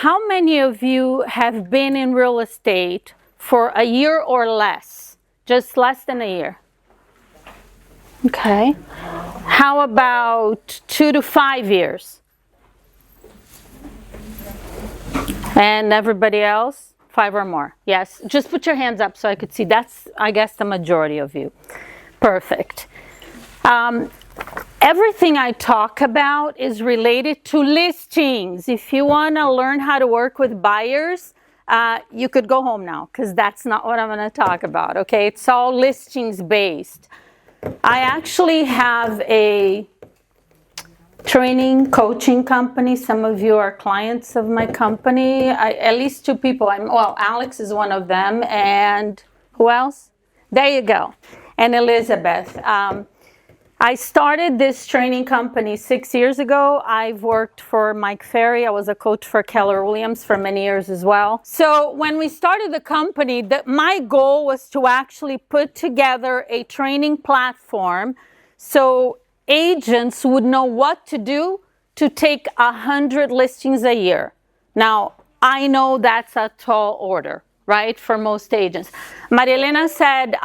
how many of you have been in real estate for a year or less? Just less than a year. Okay. How about 2 to 5 years? And everybody else? 5 or more. Yes. Just put your hands up so I could see. That's, I guess, the majority of you. Perfect. Everything I talk about is related to listings. If you want to learn how to work with buyers, you could go home now, because that's not what I'm going to talk about. Okay. It's all listings based. I actually have a training coaching company. Some of you are clients of my company. At least 2 people. Well, Alex is one of them, and who else? There you go. And Elizabeth. I started this training company 6 years ago. I've worked for Mike Ferry. I was a coach for Keller Williams for many years as well. So when we started the company, my goal was to actually put together a training platform so agents would know what to do to take 100 listings a year. Now, I know that's a tall order, right, for most agents. Maria Elena said,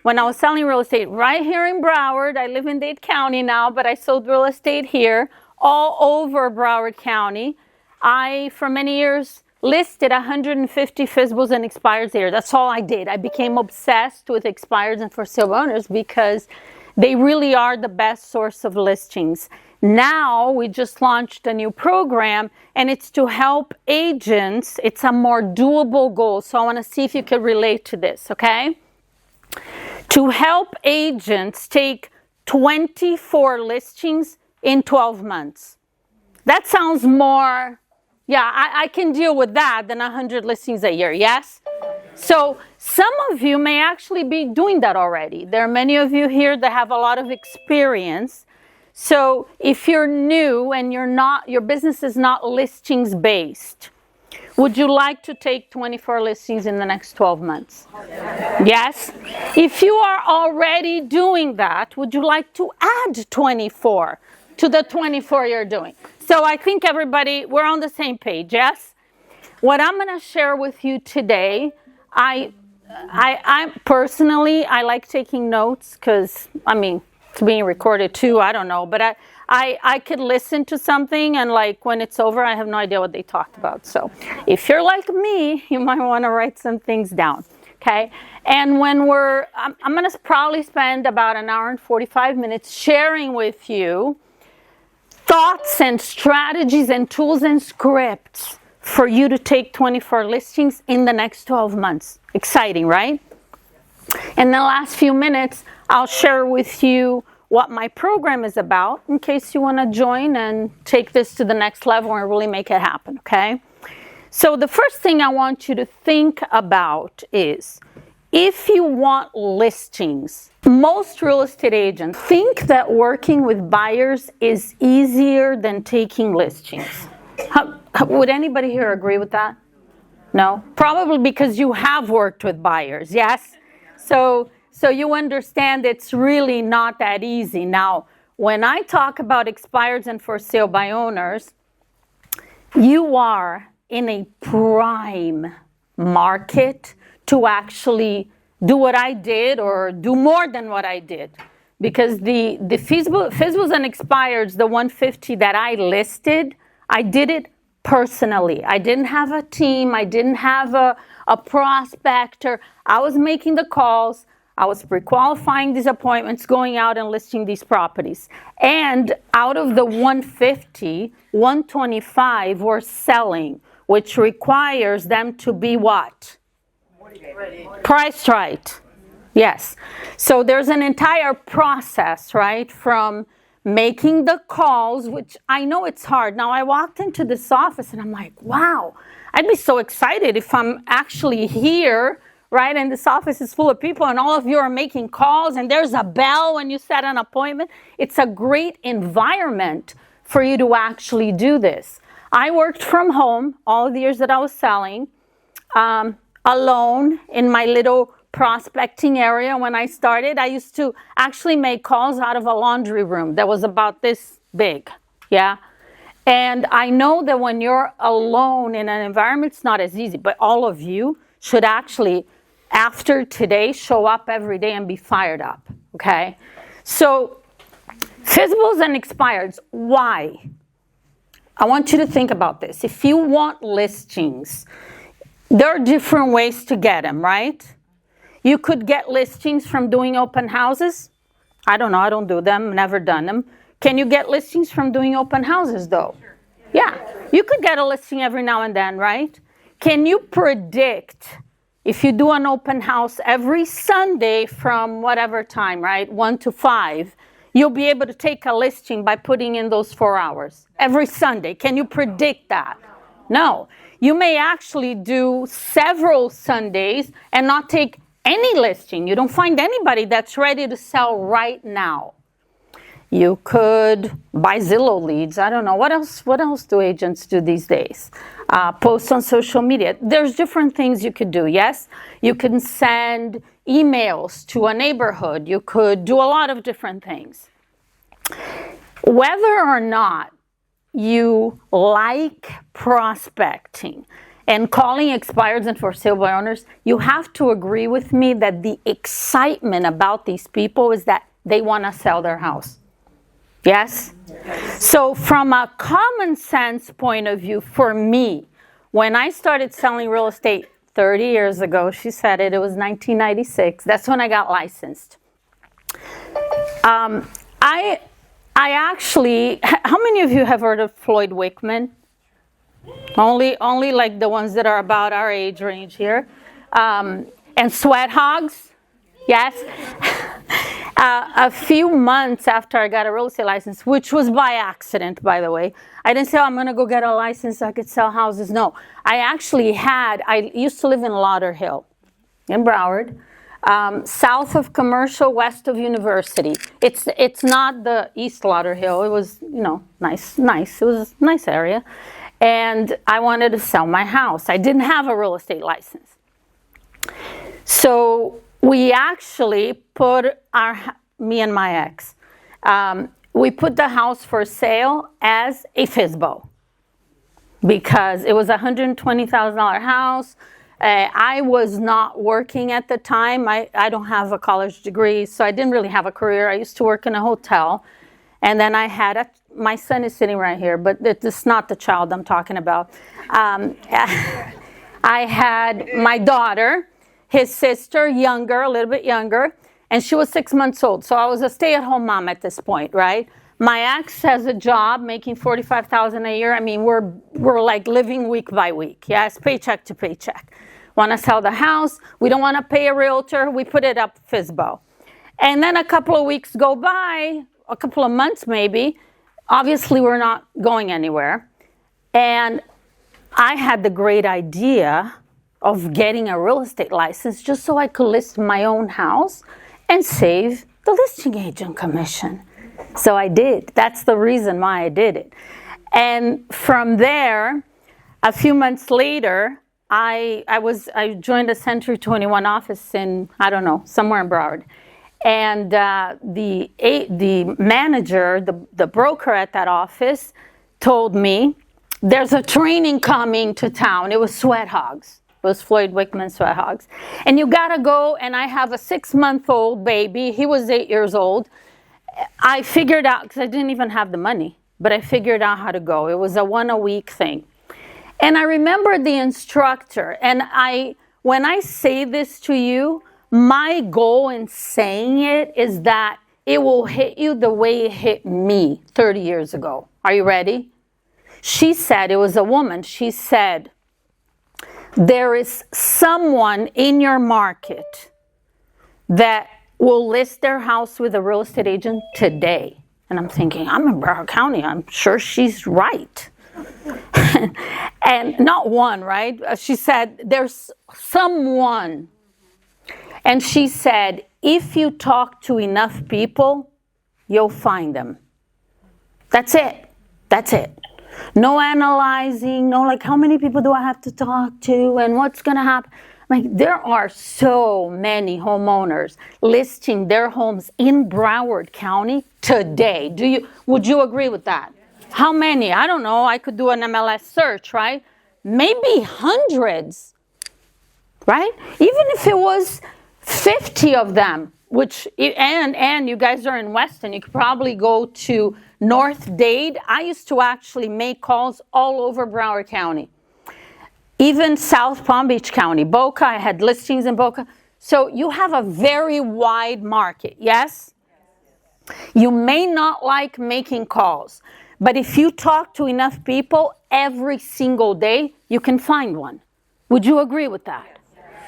when I was selling real estate right here in Broward, I live in Dade County now, but I sold real estate here all over Broward County. I, for many years, listed 150 FSBOs and expireds a year. That's all I did. I became obsessed with expireds and for sale owners because they really are the best source of listings. Now, we just launched a new program, and it's to help agents. It's a more doable goal, so I want to see if you can relate to this, okay? To help agents take 24 listings in 12 months. That sounds more, yeah, I can deal with that than 100 listings a year, yes? So some of you may actually be doing that already. There are many of you here that have a lot of experience. So if you're new and your business is not listings based, would you like to take 24 listings in the next 12 months? Yes? If you are already doing that, would you like to add 24 to the 24 you're doing? So I think everybody, we're on the same page, yes? What I'm going to share with you today, I personally, I like taking notes because, I mean, it's being recorded too, I don't know, but I could listen to something and like when it's over, I have no idea what they talked about. So if you're like me, you might want to write some things down, okay? And when I'm going to probably spend about an hour and 45 minutes sharing with you thoughts and strategies and tools and scripts for you to take 24 listings in the next 12 months. Exciting, right? In the last few minutes, I'll share with you what my program is about in case you want to join and take this to the next level and really make it happen, okay? So the first thing I want you to think about is if you want listings, most real estate agents think that working with buyers is easier than taking listings. Would anybody here agree with that? No? Probably because you have worked with buyers, yes? So you understand it's really not that easy. Now, when I talk about expireds and for sale by owners, you are in a prime market to actually do what I did or do more than what I did. Because the FSBOs and expireds, the 150 that I listed, I did it personally. I didn't have a team. I didn't have a prospector. I was making the calls. I was pre-qualifying these appointments, going out and listing these properties. And out of the 150, 125 were selling, which requires them to be what? Priced right. Yes. So there's an entire process, right, from making the calls, which I know it's hard. Now, I walked into this office and I'm like, wow, I'd be so excited if I'm actually here, right? And this office is full of people and all of you are making calls and there's a bell when you set an appointment. It's a great environment for you to actually do this. I worked from home all of the years that I was selling, alone in my little prospecting area. When I started, I used to actually make calls out of a laundry room that was about this big, yeah? And I know that when you're alone in an environment, it's not as easy, but all of you should actually, after today, show up every day and be fired up, okay? So, FSBOs and expireds, why? I want you to think about this. If you want listings, there are different ways to get them, right? You could get listings from doing open houses. I don't know, I don't do them, never done them. Can you get listings from doing open houses though? Sure. Yeah, you could get a listing every now and then, right? Can you predict if you do an open house every Sunday from whatever time, right? 1 to 5, you'll be able to take a listing by putting in those 4 hours every Sunday. Can you predict that? No. You may actually do several Sundays and not take any listing. You don't find anybody that's ready to sell right now. You could buy Zillow leads. I don't know. What else do agents do these days? Post on social media. There's different things you could do, yes? You can send emails to a neighborhood. You could do a lot of different things. Whether or not you like prospecting and calling expireds and for sale by owners, you have to agree with me that the excitement about these people is that they want to sell their house. Yes? So from a common sense point of view, for me, when I started selling real estate 30 years ago, she said it was 1996. That's when I got licensed. I actually, how many of you have heard of Floyd Wickman? Only like the ones that are about our age range here. And Sweat Hogs? Yes? A few months after I got a real estate license, which was by accident, by the way. I didn't say, oh, I'm going to go get a license so I could sell houses. No. I used to live in Lauderhill, in Broward, south of Commercial, west of University. It's not the East Lauderhill. It was, nice. It was a nice area. And I wanted to sell my house. I didn't have a real estate license. So we actually put me and my ex, we put the house for sale as a FSBO because it was a $120,000 house. I was not working at the time. I don't have a college degree, so I didn't really have a career. I used to work in a hotel. And then I had my son is sitting right here, but it's not the child I'm talking about. I had my daughter, his sister, a little bit younger, and she was 6 months old. So I was a stay-at-home mom at this point, right? My ex has a job making $45,000 a year. I mean, we're like living week by week. Yes, paycheck to paycheck. Want to sell the house? We don't want to pay a realtor. We put it up FSBO. And then a couple of weeks go by, a couple of months maybe. Obviously, we're not going anywhere. And I had the great idea of getting a real estate license just so I could list my own house and save the listing agent commission. So I did. That's the reason why I did it. And from there, a few months later, I joined a Century 21 office in, I don't know, somewhere in Broward. And the manager, the broker at that office, told me, there's a training coming to town. It was Sweat Hogs. It was Floyd Wickman Sweat Hogs. And you gotta go, and I have a 6-month-old baby. He was 8 years old. I figured out, because I didn't even have the money, but I figured out how to go. It was a 1-a-week thing. And I remember the instructor, and when I say this to you, my goal in saying it is that it will hit you the way it hit me 30 years ago. Are you ready? She said, it was a woman, she said, there is someone in your market that will list their house with a real estate agent today. And I'm thinking, I'm in Broward County, I'm sure she's right. And not one, right? She said, there's someone. And she said, if you talk to enough people, you'll find them. That's it. That's it. No analyzing, no like, how many people do I have to talk to and what's going to happen? Like, there are so many homeowners listing their homes in Broward County today. Would you agree with that? How many? I don't know. I could do an MLS search, right? Maybe hundreds, right? Even if it was 50 of them, which, and you guys are in Weston, you could probably go to North Dade. I used to actually make calls all over Broward County. Even South Palm Beach County, Boca, I had listings in Boca. So you have a very wide market, yes? You may not like making calls, but if you talk to enough people every single day, you can find one. Would you agree with that?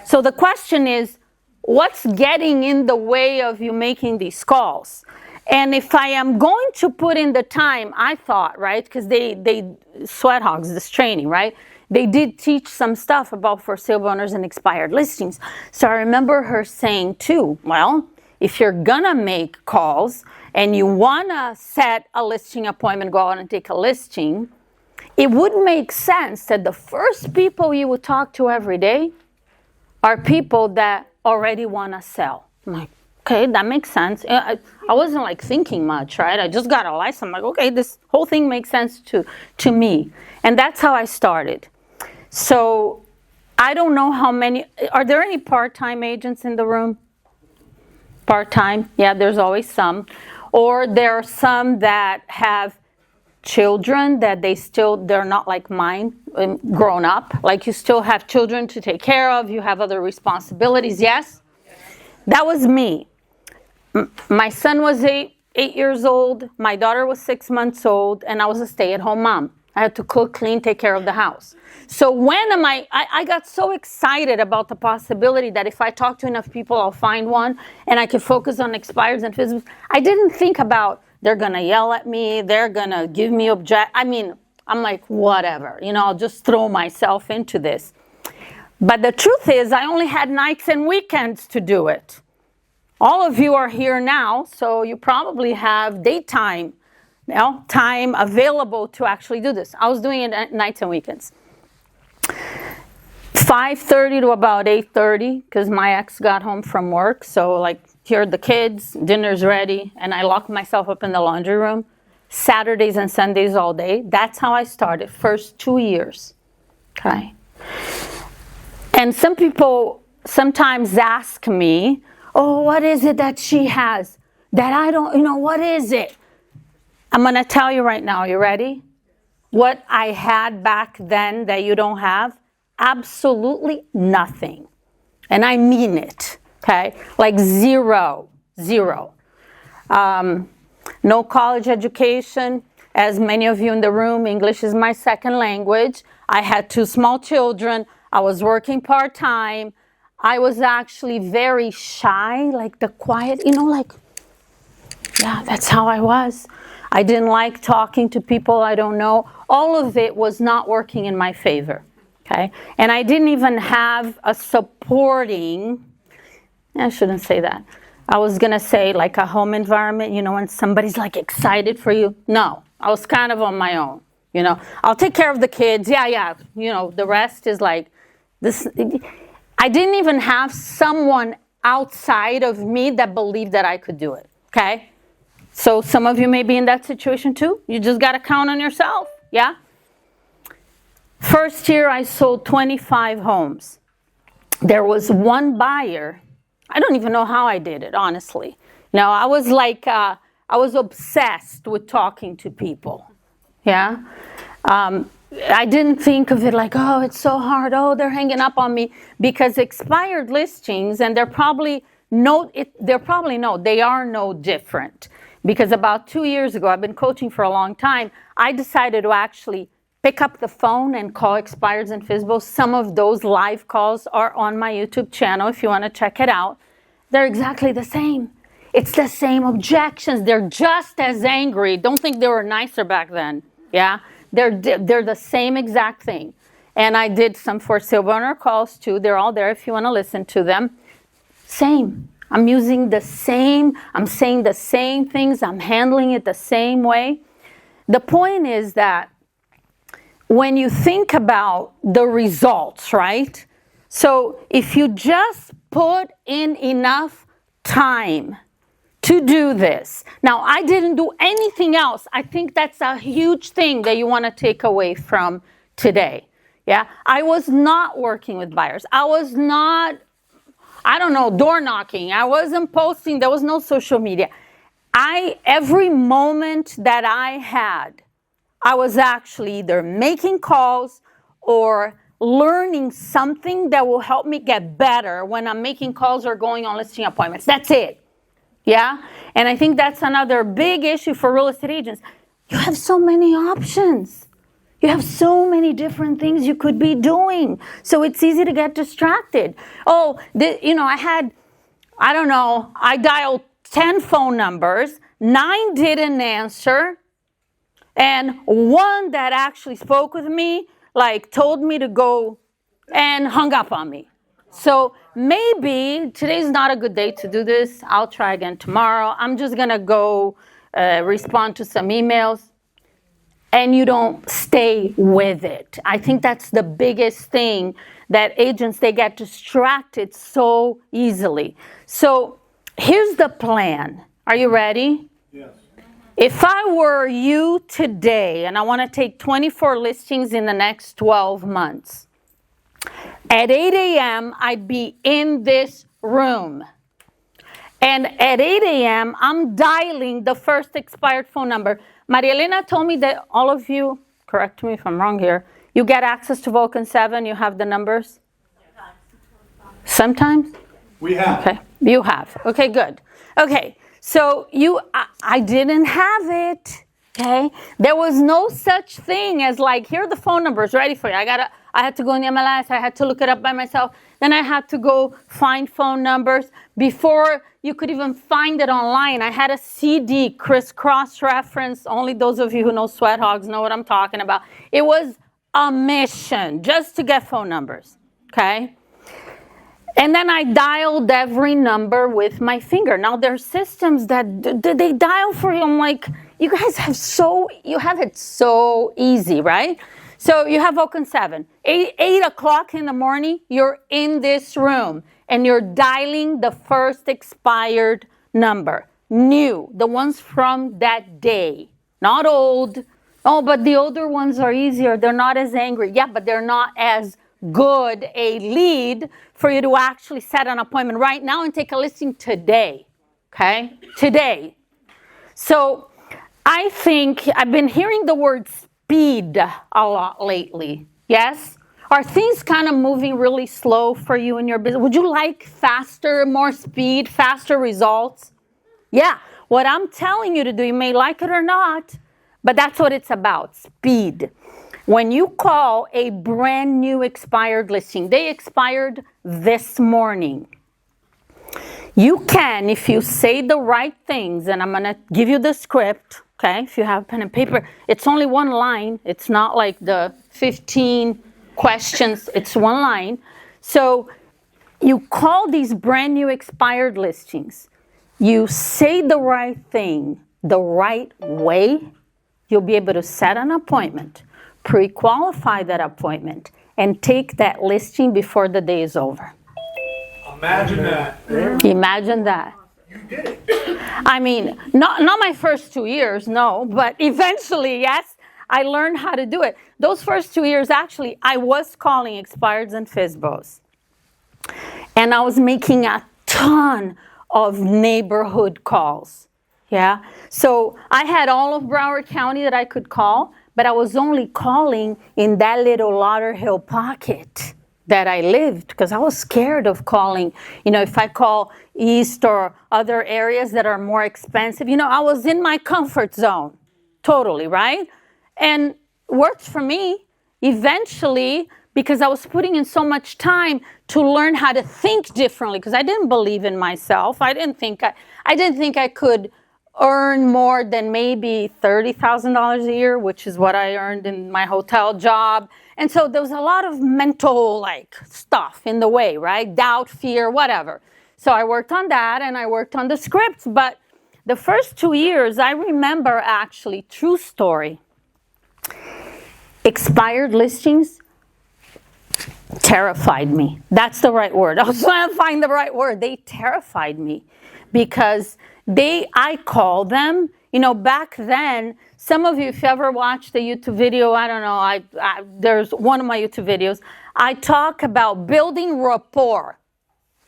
So the question is, what's getting in the way of you making these calls? And if I am going to put in the time, I thought, right, because they Sweat Hogs, this training, right? They did teach some stuff about for sale owners and expired listings. So I remember her saying too, well, if you're gonna make calls and you wanna set a listing appointment, go out and take a listing, it would make sense that the first people you would talk to every day are people that already wanna sell. I'm like, okay, that makes sense. I wasn't like thinking much, right? I just got a license. I'm like, okay, this whole thing makes sense to me. And that's how I started. So I don't know how many, are there any part-time agents in the room? Part-time? Yeah, there's always some. Or there are some that have children that they're not like mine, grown up. Like you still have children to take care of, you have other responsibilities, yes? That was me. My son was 8 years old, my daughter was 6 months old, and I was a stay-at-home mom. I had to cook, clean, take care of the house. So when I got so excited about the possibility that if I talk to enough people, I'll find one, and I could focus on expireds and FSBOs. I didn't think about they're gonna yell at me, they're gonna give me I'm like, whatever, I'll just throw myself into this. But the truth is, I only had nights and weekends to do it. All of you are here now, so you probably have daytime time available to actually do this. I was doing it at nights and weekends. 5:30 to about 8:30, because my ex got home from work. So like, here are the kids, dinner's ready, and I locked myself up in the laundry room. Saturdays and Sundays all day. That's how I started, first 2 years, okay? And some people sometimes ask me, oh, what is it that she has that I don't, what is it? I'm going to tell you right now. You ready? What I had back then that you don't have? Absolutely nothing. And I mean it, okay? Like zero. No college education. As many of you in the room, English is my second language. I had 2 small children. I was working part-time. I was actually very shy, like the quiet, yeah, that's how I was. I didn't like talking to people I don't know. All of it was not working in my favor, okay? And I didn't even have a supporting, I shouldn't say that. I was gonna say like a home environment, when somebody's like excited for you. No, I was kind of on my own, I'll take care of the kids, yeah, the rest is like this. I didn't even have someone outside of me that believed that I could do it, okay? So some of you may be in that situation too. You just got to count on yourself, yeah? First year, I sold 25 homes. There was one buyer. I don't even know how I did it, honestly. I was like, I was obsessed with talking to people, yeah? I didn't think of it like, oh, it's so hard. Oh, they're hanging up on me. Because expired listings, and they are no different. Because about 2 years ago, I've been coaching for a long time, I decided to actually pick up the phone and call expireds and FSBOs. Some of those live calls are on my YouTube channel if you want to check it out. They're exactly the same. It's the same objections. They're just as angry. Don't think they were nicer back then, yeah? They're the same exact thing. And I did some for sale owner calls too. They're all there if you want to listen to them. Same. I'm using the same, I'm saying the same things, I'm handling it the same way. The point is that when you think about the results, right? So if you just put in enough time to do this. Now, I didn't do anything else. I think that's a huge thing that you want to take away from today. Yeah, I was not working with buyers. I was not, I don't know, door knocking. I wasn't posting. There was no social media. Every moment that I had, I was actually either making calls or learning something that will help me get better when I'm making calls or going on listing appointments. That's it. Yeah? And I think that's another big issue for real estate agents. You have so many options. You have so many different things you could be doing. So it's easy to get distracted. Oh, I dialed 10 phone numbers, 9 didn't answer, and one that actually spoke with me, told me to go and hung up on me. So maybe today's not a good day to do this. I'll try again tomorrow. I'm just going to go respond to some emails. And you don't stay with it. I think that's the biggest thing, that agents, they get distracted so easily. So here's the plan. Are you ready? Yes. If I were you today, and I want to take 24 listings in the next 12 months, at 8 a.m., I'd be in this room. And at 8 a.m., I'm dialing the first expired phone number. Maria Elena told me that all of you, correct me if I'm wrong here, you get access to Vulcan 7, you have the numbers? Sometimes? We have. Okay, you have. Okay, good. Okay, so I didn't have it. Okay, there was no such thing as here are the phone numbers ready for you. I had to go in the MLS. I had to look it up by myself. Then I had to go find phone numbers before you could even find it online. I had a CD, crisscross reference. Only those of you who know Sweat Hogs know what I'm talking about. It was a mission just to get phone numbers. Okay. And then I dialed every number with my finger. Now there's systems that they dial for you. I'm like, you guys you have it so easy, right? So you have Vulcan 7. 8 o'clock in the morning, you're in this room and you're dialing the first expired number. New, the ones from that day, not old. Oh, but the older ones are easier. They're not as angry. Yeah, but they're not as good a lead for you to actually set an appointment right now and take a listing today. Okay? Today. So I think I've been hearing the word speed a lot lately. Yes? Are things kind of moving really slow for you in your business? Would you like faster, more speed, faster results? Yeah. What I'm telling you to do, you may like it or not, but that's what it's about, speed. When you call a brand new expired listing, they expired this morning. You can, if you say the right things, and I'm going to give you the script, okay, if you have pen and paper, it's only one line. It's not like the 15 questions. It's one line. So you call these brand new expired listings. You say the right thing the right way, you'll be able to set an appointment, pre-qualify that appointment, and take that listing before the day is over. Imagine that. Imagine that. You did it. I mean, not my first 2 years, no, but eventually, yes, I learned how to do it. Those first 2 years, actually, I was calling expireds and FSBOs. And I was making a ton of neighborhood calls. Yeah. So I had all of Broward County that I could call, but I was only calling in that little Lauderhill pocket that I lived because I was scared of calling. If I call East or other areas that are more expensive, I was in my comfort zone. Totally, right? And worked for me eventually because I was putting in so much time to learn how to think differently because I didn't believe in myself. I didn't think I could earn more than maybe $30,000 a year, which is what I earned in my hotel job. And so there was a lot of mental stuff in the way, right? Doubt, fear, whatever. So I worked on that and I worked on the scripts. But the first 2 years, I remember actually, true story, expired listings terrified me. That's the right word. I was trying to find the right word. They terrified me because I call them, back then, some of you, if you ever watched the YouTube video, I don't know, there's one of my YouTube videos, I talk about building rapport.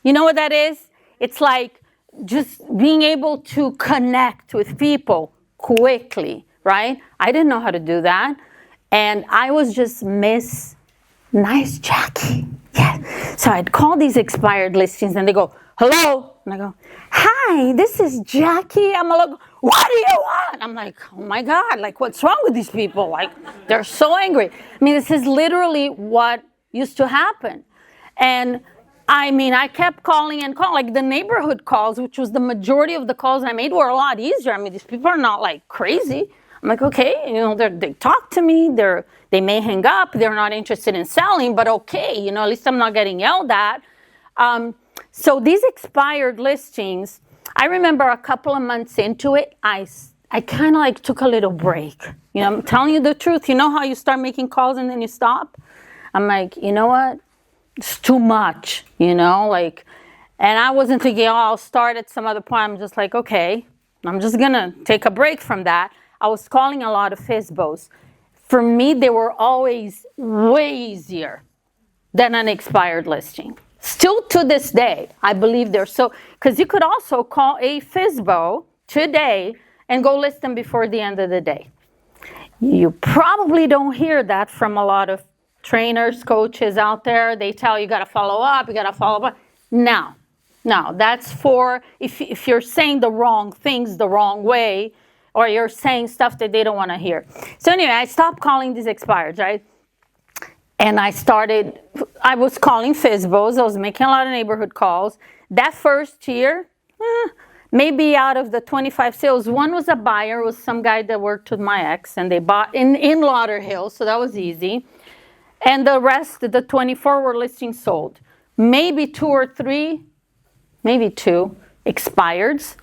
You know what that is? It's like just being able to connect with people quickly, right? I didn't know how to do that. And I was just Miss Nice Jackie. Yeah. So I'd call these expired listings and they go, hello. And I go, hi, this is Jackie. I'm like, what do you want? I'm like, oh my God, like what's wrong with these people? Like they're so angry. I mean, this is literally what used to happen. And I kept calling and calling, like the neighborhood calls, which was the majority of the calls I made were a lot easier. I mean, these people are not like crazy. I'm like, okay, they talk to me, they may hang up, they're not interested in selling, but okay, at least I'm not getting yelled at. So these expired listings, I remember a couple of months into it, I kind of like took a little break. I'm telling you the truth. You know how you start making calls and then you stop? I'm like, you know what? It's too much, and I wasn't thinking, I'll start at some other point. I'm just like, okay, I'm just gonna take a break from that. I was calling a lot of FSBOs. For me, they were always way easier than an expired listing. Still to this day, I believe they're so, because you could also call a FSBO today and go list them before the end of the day. You probably don't hear that from a lot of trainers, coaches out there. They tell you got to follow up, you got to follow up. No, that's for if you're saying the wrong things the wrong way, or you're saying stuff that they don't want to hear. So anyway, I stopped calling these expireds, right? And I was calling FSBOs. I was making a lot of neighborhood calls. That first year, maybe out of the 25 sales, one was a buyer, was some guy that worked with my ex, and they bought in Lauderhill, so that was easy. And the rest, the 24 were listings sold. Maybe 2 or 3, maybe 2 expireds.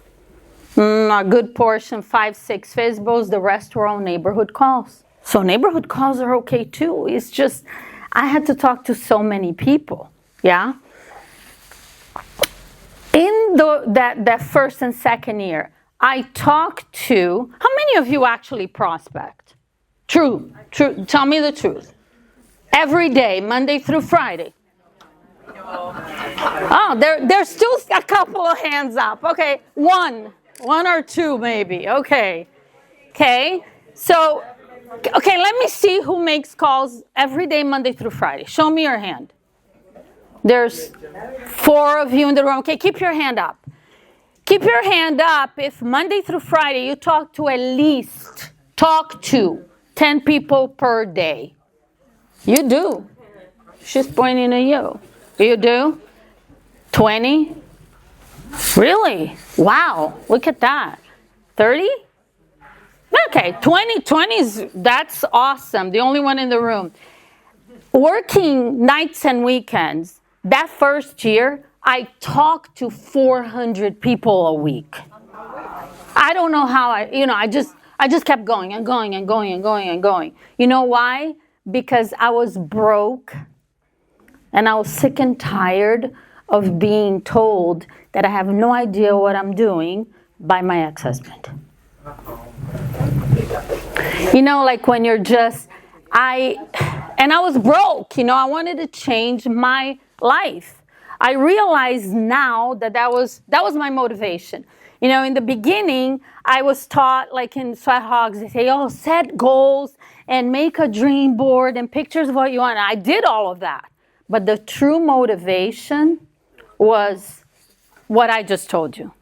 A good portion, 5, 6 FSBOs. The rest were all neighborhood calls. So neighborhood calls are okay too. It's just, I had to talk to so many people, yeah? In that first and second year, I talked to, how many of you actually prospect? True, tell me the truth. Every day, Monday through Friday. Oh, there's still a couple of hands up. Okay, one or 2 maybe. Okay. So, let me see who makes calls every day, Monday through Friday. Show me your hand. There's 4 of you in the room. Okay, keep your hand up. Keep your hand up if Monday through Friday you talk to 10 people per day. You do. She's pointing at you. You do? 20? Really? Wow. Look at that. 30? Okay, 20 that's awesome. The only one in the room. Working nights and weekends, that first year, I talked to 400 people a week. I don't know how I just kept going and going and going and going and going. You know why? Because I was broke and I was sick and tired of being told that I have no idea what I'm doing by my ex-husband. Like when you're just, I was broke, I wanted to change my life. I realize now that was my motivation. In the beginning, I was taught, like in Sweat Hogs, they say, set goals and make a dream board and pictures of what you want. And I did all of that. But the true motivation was what I just told you.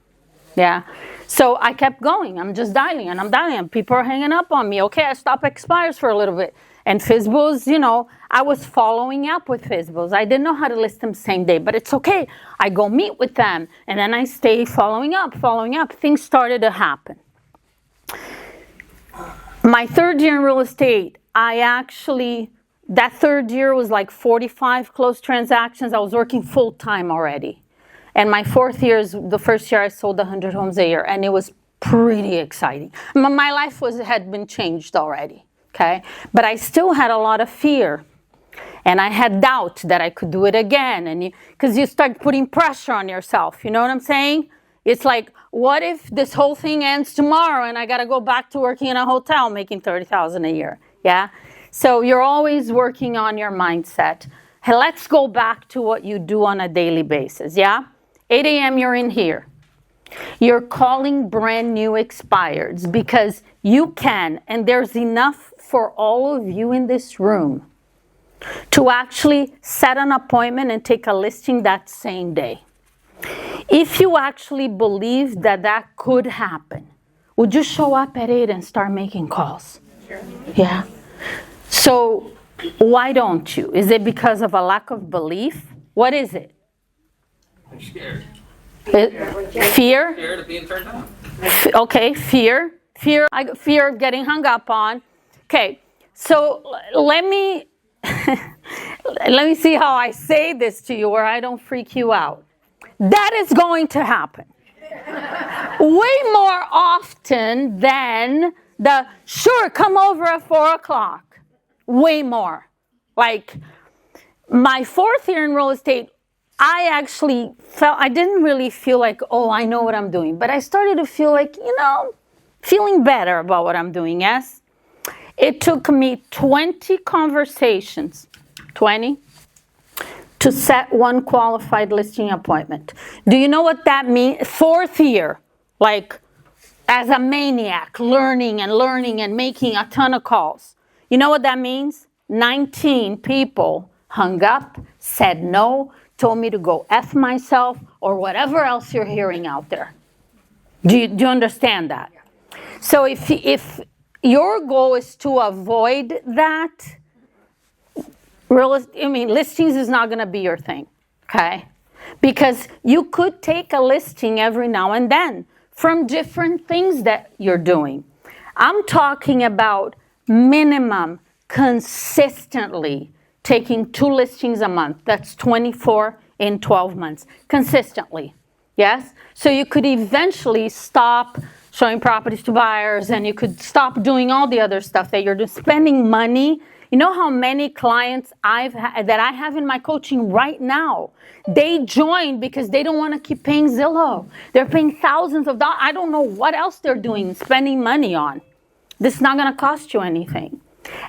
Yeah. So I kept going. I'm just dialing and I'm dialing. And people are hanging up on me. Okay, I stopped expires for a little bit. And FSBOs, I was following up with FSBOs. I didn't know how to list them same day, but it's okay. I go meet with them, and then I stay following up. Things started to happen. My third year in real estate, that third year was like 45 closed transactions. I was working full-time already. And my fourth year is the first year I sold 100 homes a year, and it was pretty exciting. My life had been changed already. Okay, but I still had a lot of fear, and I had doubt that I could do it again, and because you start putting pressure on yourself, you know what I'm saying? It's like, what if this whole thing ends tomorrow and I got to go back to working in a hotel making $30,000 a year? Yeah. So you're always working on your mindset. Hey, let's go back to what you do on a daily basis. Yeah. 8 a.m. you're in here. You're calling brand new expireds because you can, and there's enough for all of you in this room to actually set an appointment and take a listing that same day. If you actually believe that that could happen, would you show up at 8 and start making calls? Sure. Yeah. So why don't you? Is it because of a lack of belief? What is it? I'm scared. Fear? Scared of being turned down. Okay, fear. Fear of getting hung up on. Okay, so let me see how I say this to you where I don't freak you out. That is going to happen. Way more often than the, sure, come over at 4 o'clock. Way more. Like, my 4th year in real estate, I actually I didn't really feel like, oh, I know what I'm doing. But I started to feel like, feeling better about what I'm doing, yes? It took me 20 conversations, 20, to set one qualified listing appointment. Do you know what that means? 4th year, like as a maniac, learning and making a ton of calls. You know what that means? 19 people hung up, said no, told me to go F myself, or whatever else you're hearing out there. Do you understand that? So if your goal is to avoid that, listings is not going to be your thing, okay? Because you could take a listing every now and then from different things that you're doing. I'm talking about minimum, consistently taking 2 listings a month. That's 24 in 12 months, consistently, yes? So you could eventually stop showing properties to buyers, and you could stop doing all the other stuff that you're doing, spending money. You know how many clients that I have in my coaching right now, they joined because they don't want to keep paying Zillow. They're paying thousands of dollars. I don't know what else they're doing, spending money on. This is not going to cost you anything.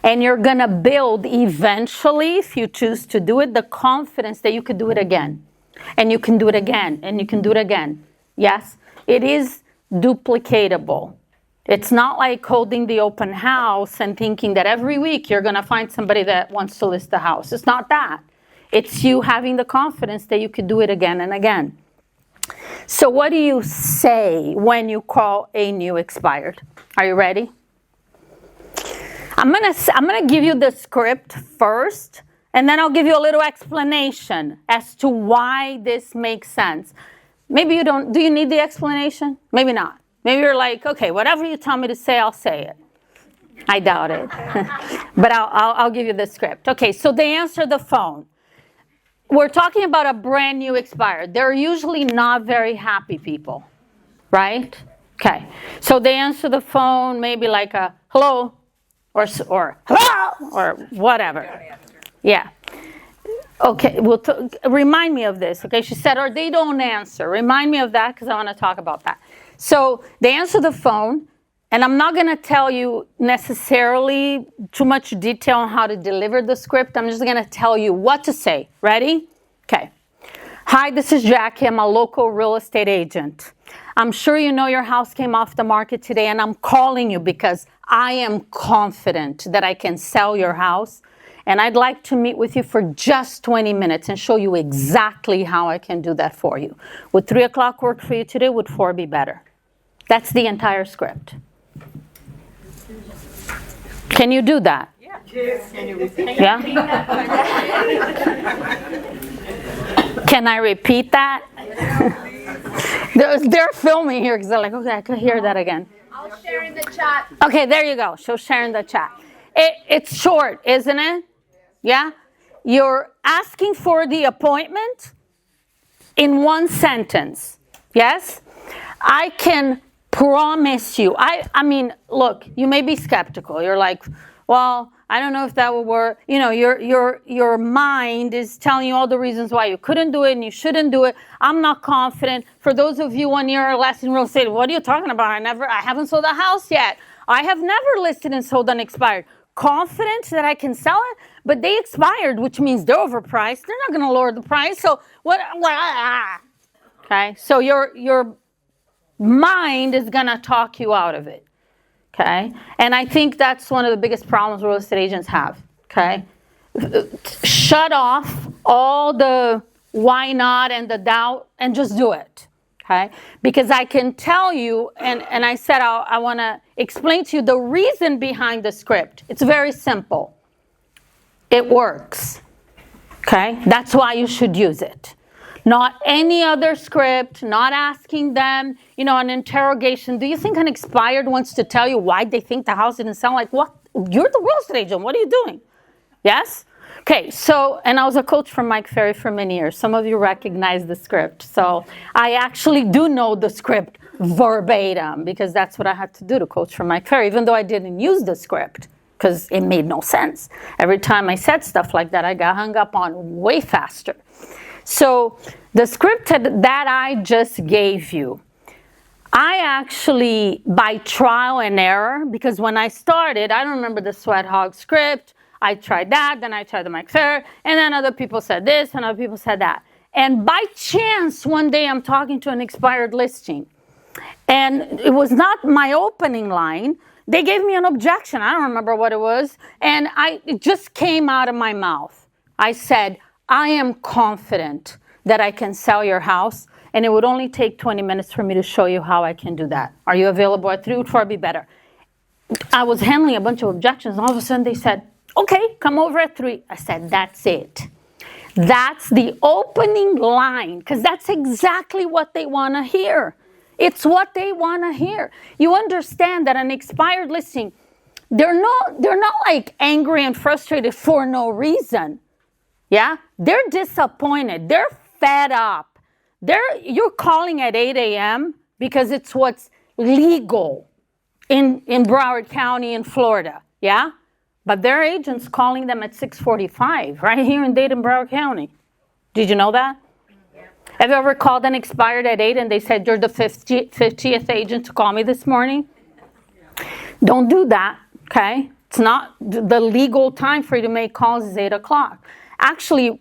And you're going to build eventually, if you choose to do it, the confidence that you could do it again. And you can do it again, and you can do it again. Yes, it is duplicatable. It's not like holding the open house and thinking that every week you're going to find somebody that wants to list the house. It's not that. It's you having the confidence that you could do it again and again. So what do you say when you call a new expired? Are you ready? I'm gonna give you the script first, and then I'll give you a little explanation as to why this makes sense. Maybe you don't. Do you need the explanation? Maybe not. Maybe you're like, okay, whatever you tell me to say, I'll say it. I doubt it. But I'll give you the script. Okay, so they answer the phone. We're talking about a brand new expired. They're usually not very happy people, right? Okay, so they answer the phone, maybe like a hello, or hello, or whatever. Yeah. Okay, well, remind me of this. Okay, she said, or they don't answer. Remind me of that because I want to talk about that. So they answer the phone, and I'm not going to tell you necessarily too much detail on how to deliver the script. I'm just going to tell you what to say. Ready? Okay. Hi, this is Jackie. I'm a local real estate agent. I'm sure you know your house came off the market today, and I'm calling you because I am confident that I can sell your house. And I'd like to meet with you for just 20 minutes and show you exactly how I can do that for you. Would 3 o'clock work for you today? Would 4 be better? That's the entire script. Can you do that? Yeah. Can you repeat? Yeah? Can I repeat that? They're filming here because they're like, okay, I could hear that again. I'll share in the chat. Okay, there you go. She'll share in the chat. It's short, isn't it? Yeah? You're asking for the appointment in one sentence. Yes? I can promise you. I mean, look, you may be skeptical. You're like, well, I don't know if that will work. You know, your mind is telling you all the reasons why you couldn't do it and you shouldn't do it. I'm not confident. For those of you 1 year or less in real estate, what are you talking about? I haven't sold a house yet. I have never listed and sold unexpired. Confident that I can sell it, but they expired, which means they're overpriced. They're not going to lower the price. So what? Okay, so your mind is going to talk you out of it. Okay, and I think that's one of the biggest problems real estate agents have. Okay, shut off all the why not and the doubt and just do it. Okay, because I can tell you, and I said I want to explain to you the reason behind the script. It's very simple. It works. Okay, that's why you should use it. Not any other script, not asking them, you know, an interrogation. Do you think an expired wants to tell you why they think the house didn't sell? Like, what? You're the real estate agent. What are you doing? Yes? Okay, so, and I was a coach for Mike Ferry for many years. Some of you recognize the script. So I actually do know the script verbatim because that's what I had to do to coach for Mike Ferry, even though I didn't use the script because it made no sense. Every time I said stuff like that, I got hung up on way faster. So the script that I just gave you, I actually, by trial and error, because when I started, I don't remember the Sweat Hog script. I tried that, then I tried the Mike Ferry, and then other people said this, and other people said that. And by chance, one day I'm talking to an expired listing, and it was not my opening line. They gave me an objection. I don't remember what it was, and it just came out of my mouth. I said, I am confident that I can sell your house, and it would only take 20 minutes for me to show you how I can do that. Are you available at 3? Would 4 be better? I was handling a bunch of objections, and all of a sudden they said, okay, come over at 3. I said, that's it. That's the opening line, because that's exactly what they want to hear. It's what they want to hear. You understand that an expired listing, they're not like angry and frustrated for no reason. Yeah? They're disappointed. They're fed up. You're calling at 8 a.m. because it's what's legal in Broward County in Florida. Yeah? But their agent's calling them at 6:45 right here in Dayton, Broward County. Did you know that? Yeah. Have you ever called and expired at 8 and they said, you're the 50th agent to call me this morning? Yeah. Don't do that, okay? It's not the legal time for you to make calls is 8 o'clock. Actually,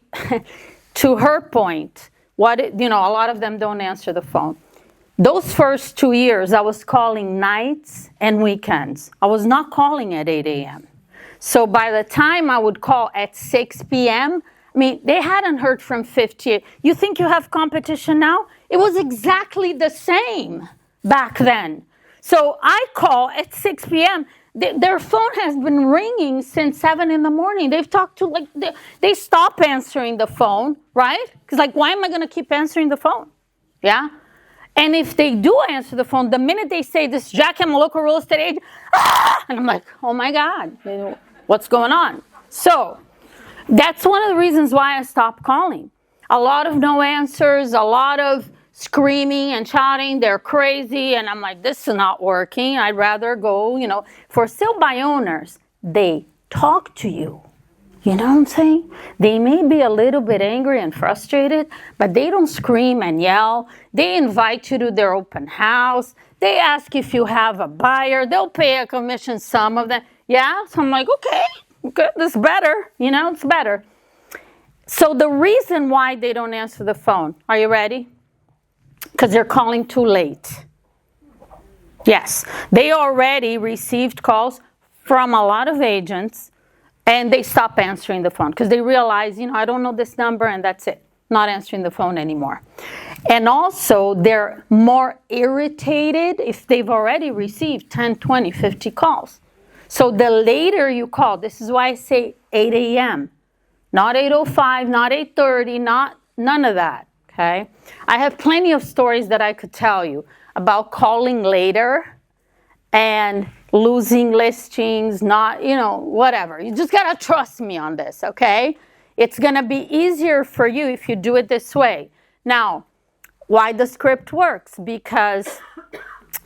to her point, a lot of them don't answer the phone. Those first 2 years, I was calling nights and weekends. I was not calling at 8 a.m. So by the time I would call at 6 p.m., I mean, they hadn't heard from 50. You think you have competition now? It was exactly the same back then. So I call at 6 p.m. Their phone has been ringing since 7 in the morning. They've talked to, they stop answering the phone, right? Because, why am I going to keep answering the phone? Yeah? And if they do answer the phone, the minute they say, this is Jackie, I'm a local real estate agent, and I'm like, oh my God, what's going on? So that's one of the reasons why I stopped calling. A lot of no answers, a lot of screaming and shouting, they're crazy, and I'm like, this is not working. I'd rather go, for sale by owners, they talk to you. You know what I'm saying? They may be a little bit angry and frustrated, but they don't scream and yell. They invite you to their open house. They ask if you have a buyer. They'll pay a commission, some of them. Yeah? So I'm like, okay, good, this is better. It's better. So the reason why they don't answer the phone, are you ready? Because they're calling too late. Yes, they already received calls from a lot of agents, and they stop answering the phone because they realize, I don't know this number, and that's it. Not answering the phone anymore. And also, they're more irritated if they've already received 10, 20, 50 calls. So the later you call, this is why I say 8 a.m., not 8:05, not 8:30, none of that. Okay, I have plenty of stories that I could tell you about calling later and losing listings, whatever. You just gotta trust me on this, okay? It's gonna be easier for you if you do it this way. Now, why the script works? Because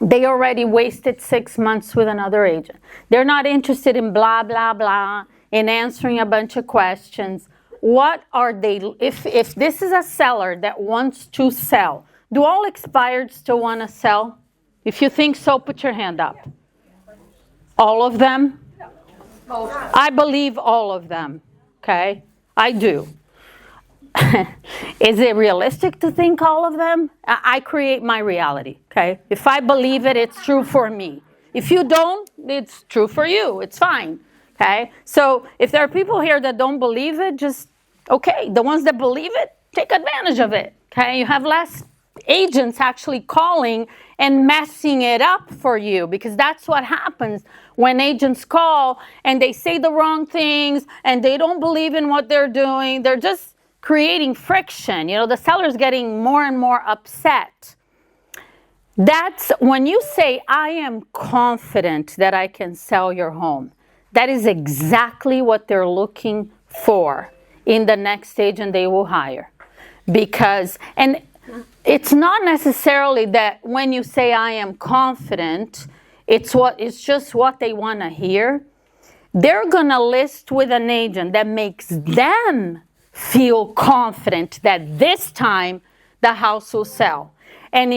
they already wasted 6 months with another agent. They're not interested in blah, blah, blah. in answering a bunch of questions. What are they, if this is a seller that wants to sell, do all expired still want to sell? If you think so, put your hand up. All of them? I believe all of them, okay? I do. Is it realistic to think all of them? I create my reality, okay? If I believe it, it's true for me. If you don't, it's true for you. It's fine, okay? So if there are people here that don't believe it, just, okay. The ones that believe it, take advantage of it, okay? You have less agents actually calling and messing it up for you, because that's what happens when agents call and they say the wrong things and they don't believe in what they're doing. They're just creating friction. You know, the seller's getting more and more upset. That's when you say, I am confident that I can sell your home. That is exactly what they're looking for in the next agent they will hire. Because, and it's not necessarily that when you say I am confident, it's just what they want to hear. They're going to list with an agent that makes them feel confident that this time the house will sell. And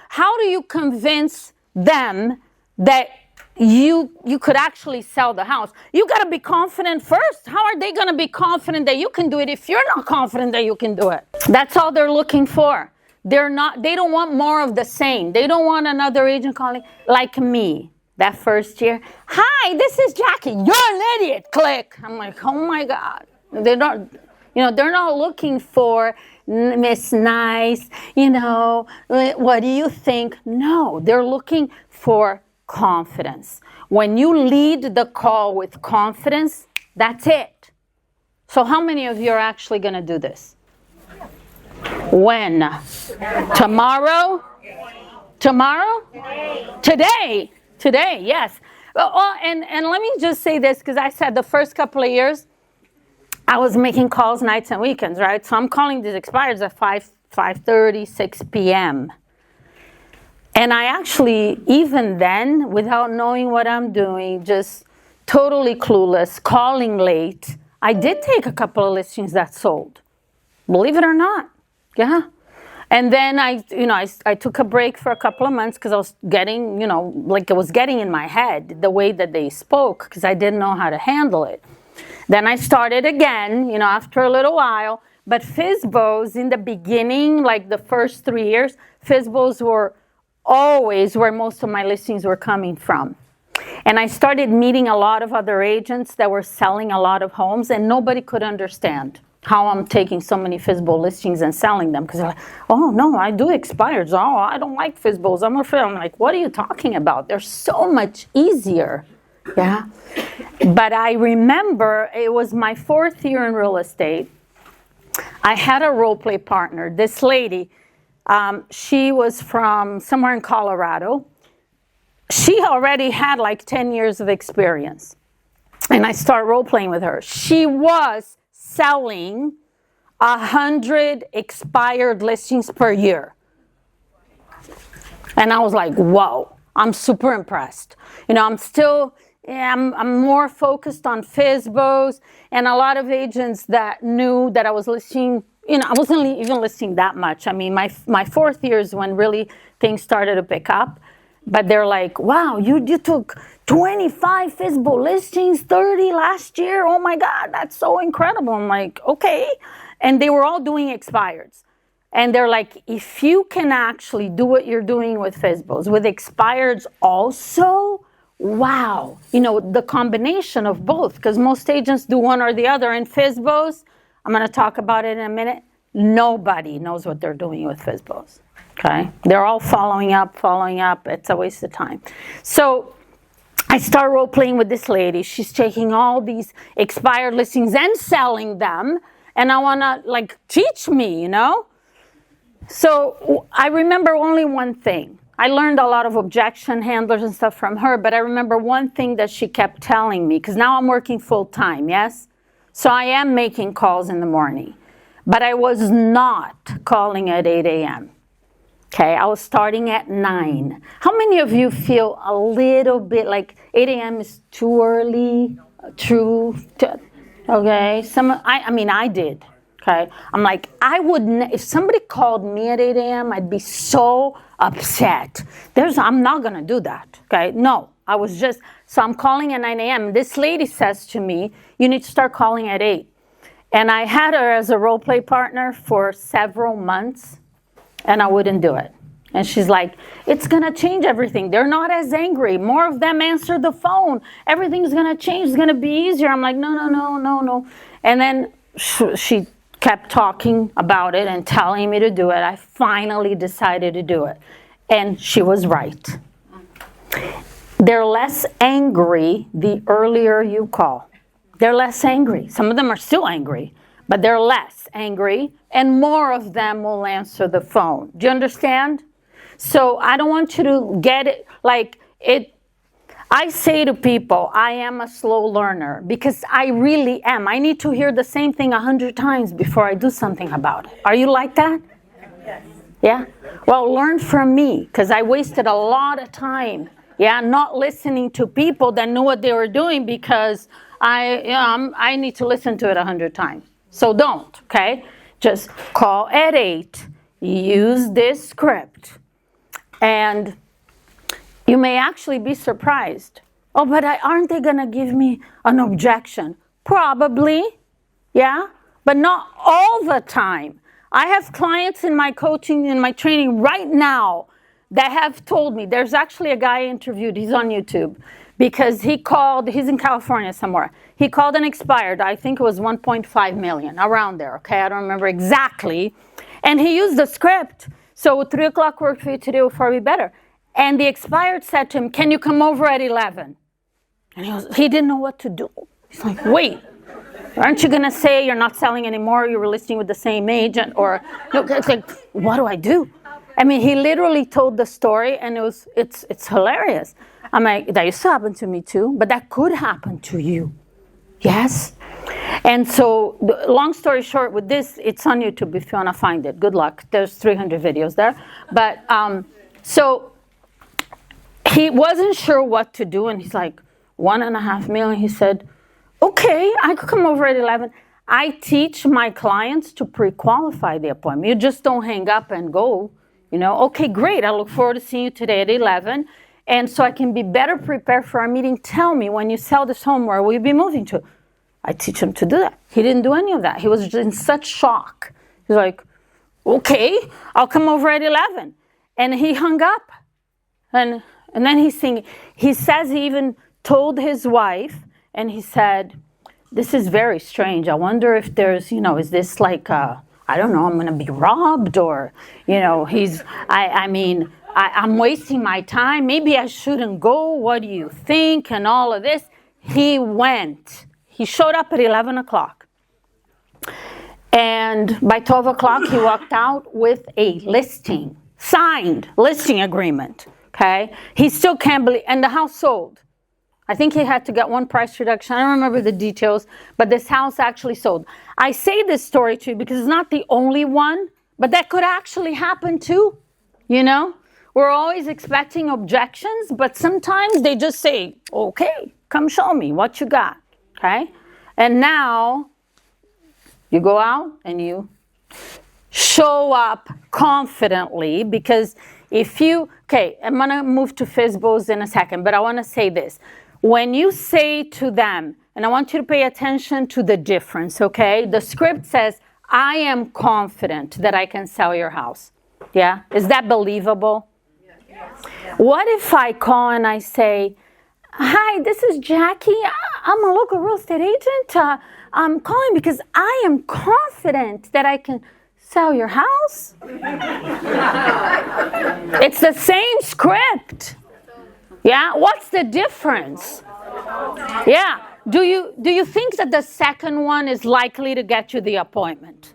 how do you convince them that you could actually sell the house? You got to be confident first. How are they going to be confident that you can do it if you're not confident that you can do it? That's all they're looking for. They don't want more of the same. They don't want another agent calling like me that first year. Hi, this is Jackie. You're an idiot. Click. I'm like, oh my God. They're not looking for Miss Nice, what do you think? No, they're looking for confidence. When you lead the call with confidence, that's it. So how many of you are actually going to do this? When? Tomorrow? Tomorrow? Today, yes. Oh, and let me just say this, because I said the first couple of years, I was making calls nights and weekends, right? So I'm calling these expireds at 5:30, 6 p.m. And I actually, even then, without knowing what I'm doing, just totally clueless, calling late, I did take a couple of listings that sold. Believe it or not. Yeah. And then I took a break for a couple of months because I was getting, it was getting in my head the way that they spoke, because I didn't know how to handle it. Then I started again, after a little while. But FSBOs in the beginning, like the first 3 years, FSBOs were always where most of my listings were coming from. And I started meeting a lot of other agents that were selling a lot of homes, and nobody could understand how I'm taking so many FSBO listings and selling them. Because they're like, oh, no, I do expireds. Oh, I don't like FSBOs. I'm afraid. I'm like, what are you talking about? They're so much easier. Yeah. But I remember it was my 4th year in real estate. I had a role play partner. This lady, she was from somewhere in Colorado. She already had like 10 years of experience. And I started role playing with her. She was selling 100 expired listings per year. And I was like, whoa, I'm super impressed. I'm more focused on FSBOs, and a lot of agents that knew that I was listing, I wasn't even listing that much. I mean, my 4th year is when really things started to pick up. But they're like, wow, you took 25 FSBO listings, 30 last year. Oh my God, that's so incredible. I'm like, okay. And they were all doing expireds. And they're like, if you can actually do what you're doing with FSBOs, with expireds also, wow. The combination of both, because most agents do one or the other. And FSBOs, I'm going to talk about it in a minute, nobody knows what they're doing with FSBOs. Okay, they're all following up. It's a waste of time. So I start role playing with this lady. She's taking all these expired listings and selling them. And I want to teach me, So I remember only one thing. I learned a lot of objection handlers and stuff from her, but I remember one thing that she kept telling me, because now I'm working full time, yes? So I am making calls in the morning, but I was not calling at 8 a.m. Okay, I was starting at 9. How many of you feel a little bit like 8 a.m. is too early? Okay, I did. Okay, I'm like, if somebody called me at 8 a.m., I'd be so upset. I'm not gonna do that. Okay, no, so I'm calling at 9 a.m. This lady says to me, you need to start calling at 8. And I had her as a role play partner for several months, and I wouldn't do it. And she's like, it's gonna change everything. They're not as angry. More of them answer the phone. Everything's gonna change. It's gonna be easier. I'm like, no. And then she kept talking about it and telling me to do it. I finally decided to do it. And she was right. They're less angry the earlier you call. They're less angry. Some of them are still angry, but they're less angry, and more of them will answer the phone. Do you understand? So I don't want you to get it like it. I say to people, I am a slow learner because I really am. I need to hear the same thing 100 times before I do something about it. Are you like that? Yes. Yeah? Well, learn from me because I wasted a lot of time, not listening to people that knew what they were doing because I need to listen to it 100 times. So don't, okay? Just call at 8, use this script, and you may actually be surprised. Oh, but aren't they going to give me an objection? Probably, but not all the time. I have clients in my coaching, in my training right now that have told me, there's actually a guy I interviewed, he's on YouTube, because he's in California somewhere. He called and expired, I think it was 1.5 million, around there, okay? I don't remember exactly. And he used the script. So 3 o'clock worked for you today, will probably be better. And the expired said to him, can you come over at 11? And he didn't know what to do. He's like, wait, aren't you going to say you're not selling anymore, you were listing with the same agent? Or, no, it's like, what do I do? I mean, he literally told the story, and it's hilarious. I'm like, that used to happen to me too, but that could happen to you. Yes? And so, long story short, with this, it's on YouTube if you want to find it. Good luck. There's 300 videos there. But, so, he wasn't sure what to do, and he's like, 1.5 million. He said, okay, I could come over at 11. I teach my clients to pre-qualify the appointment. You just don't hang up and go, okay, great. I look forward to seeing you today at 11. And so I can be better prepared for our meeting. Tell me, when you sell this home, where will you be moving to? I teach him to do that. He didn't do any of that. He was just in such shock. He's like, okay, I'll come over at 11. And he hung up. And then he's singing. He says he even told his wife, and he said, this is very strange. I wonder if there's, is this like, I don't know, I'm going to be robbed, or, I'm wasting my time. Maybe I shouldn't go. What do you think? And all of this. He went. He showed up at 11 o'clock. And by 12 o'clock, he walked out with a signed listing agreement. Okay? He still can't believe, and the house sold. I think he had to get one price reduction. I don't remember the details, but this house actually sold. I say this story to you because it's not the only one, but that could actually happen too. We're always expecting objections, but sometimes they just say, okay, come show me what you got, okay? And now you go out and you show up confidently, because I'm going to move to FSBOs in a second, but I want to say this. When you say to them, and I want you to pay attention to the difference, okay? The script says, I am confident that I can sell your house. Yeah? Is that believable? Yes. What if I call and I say, hi, this is Jackie. I'm a local real estate agent. I'm calling because I am confident that I can sell your house. It's the same script. Yeah? What's the difference? Yeah. Do you think that the second one is likely to get you the appointment?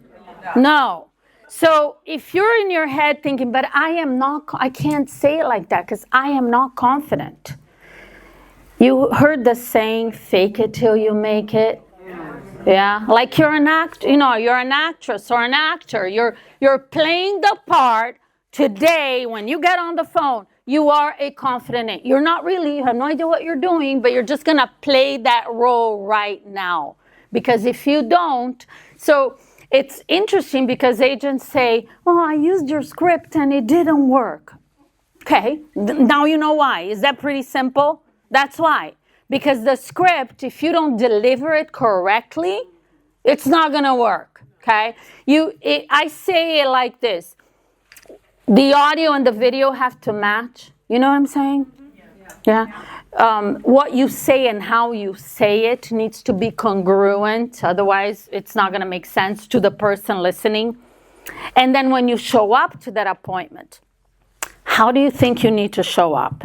No. So if you're in your head thinking, but I can't say it like that because I am not confident. You heard the saying, fake it till you make it. Yeah, like you're an actor, you're an actress or an actor. You're playing the part today when you get on the phone. you are a confident agent. You're not really, you have no idea what you're doing, but you're just going to play that role right now. Because if you don't, so it's interesting because agents say, oh, I used your script and it didn't work. Okay, now you know why. Is that pretty simple? That's why. Because the script, if you don't deliver it correctly, it's not going to work. Okay, I say it like this. The audio and the video have to match. You know what I'm saying? Yeah. What you say and how you say it needs to be congruent. Otherwise, it's not going to make sense to the person listening. And then when you show up to that appointment, how do you think you need to show up?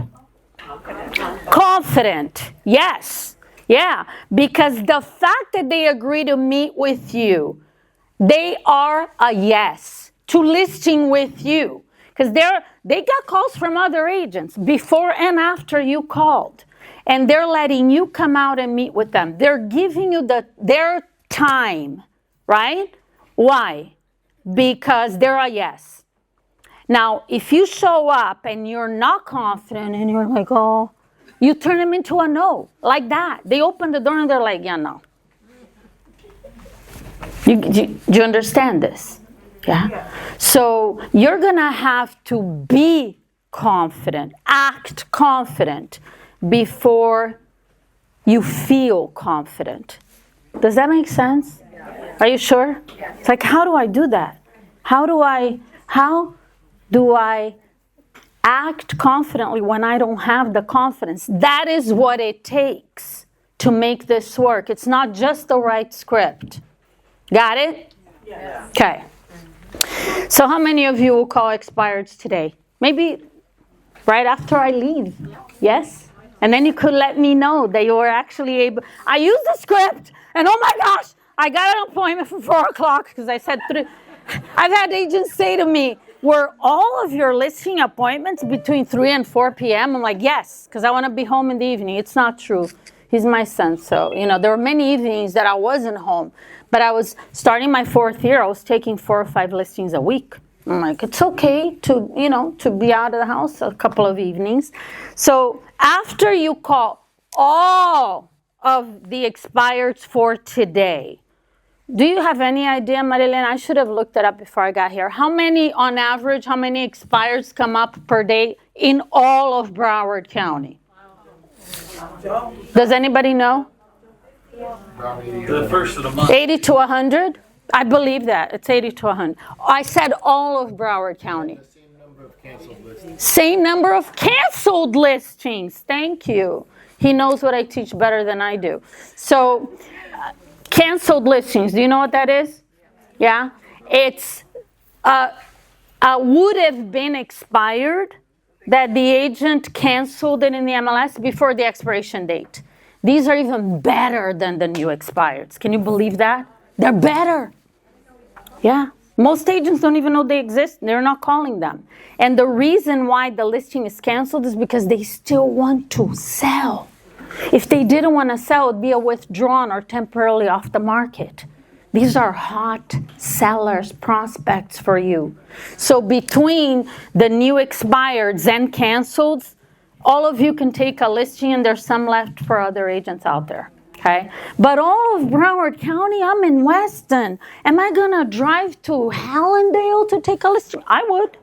Confident. Yes. Yeah. Because the fact that they agree to meet with you, they are a yes to listing with you. Because they got calls from other agents before and after you called. And they're letting you come out and meet with them. They're giving you their time, right? Why? Because they're a yes. Now, if you show up and you're not confident and you're like, oh, you turn them into a no, like that. They open the door and they're like, yeah, no. Do you understand this? Yeah. So you're going to have to be confident, act confident before you feel confident. Does that make sense? Are you sure? It's like, how do I do that? How do I act confidently when I don't have the confidence? That is what it takes to make this work. It's not just the right script. Got it? Yeah. Okay. So how many of you will call expireds today? Maybe right after I leave. Yes? And then you could let me know that you were actually able. I used the script, and oh my gosh, I got an appointment for 4 o'clock because I said 3. I've had agents say to me, were all of your listing appointments between 3 and 4 p.m.? I'm like, yes, because I want to be home in the evening. It's not true. He's my son, so, there were many evenings that I wasn't home. But I was starting my 4th year. I was taking 4 or 5 listings a week. I'm like, it's okay to be out of the house a couple of evenings. So after you call all of the expireds for today, do you have any idea, Marilyn? I should have looked it up before I got here. On average, how many expireds come up per day in all of Broward County? Does anybody know? The first of the month. 80 to 100? I believe that. It's 80 to 100. I said all of Broward County. Same number of canceled listings. Same number of canceled listings. Thank you. He knows what I teach better than I do. So, canceled listings. Do you know what that is? Yeah? It's would have been expired that the agent canceled it in the MLS before the expiration date. These are even better than the new expireds. Can you believe that? They're better. Yeah. Most agents don't even know they exist. They're not calling them. And the reason why the listing is canceled is because they still want to sell. If they didn't want to sell, it would be a withdrawn or temporarily off the market. These are hot sellers, prospects for you. So between the new expireds and canceleds, all of you can take a listing, and there's some left for other agents out there. Okay? But all of Broward County, I'm in Weston. Am I going to drive to Hallandale to take a listing? I would.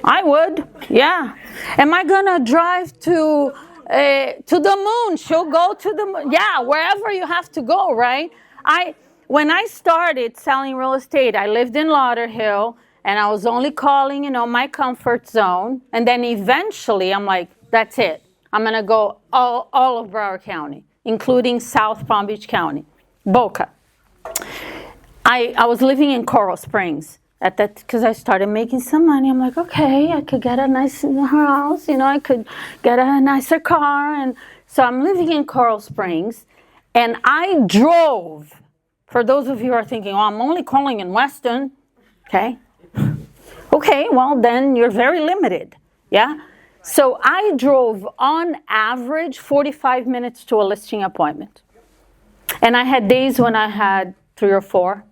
I would. Yeah. Am I going to drive to the moon? She'll go to the moon. Yeah, wherever you have to go, right? When I started selling real estate, I lived in Lauderhill, and I was only calling, my comfort zone. And then eventually, I'm like, that's it. I'm going to go all of Broward County, including South Palm Beach County, Boca. I was living in Coral Springs at that because I started making some money. I'm like, okay, I could get a nice house, I could get a nicer car. And so I'm living in Coral Springs, and I drove. For those of you who are thinking, I'm only calling in Weston, okay? Okay, well, then you're very limited, yeah? So I drove, on average, 45 minutes to a listing appointment. And I had days when I had 3 or 4.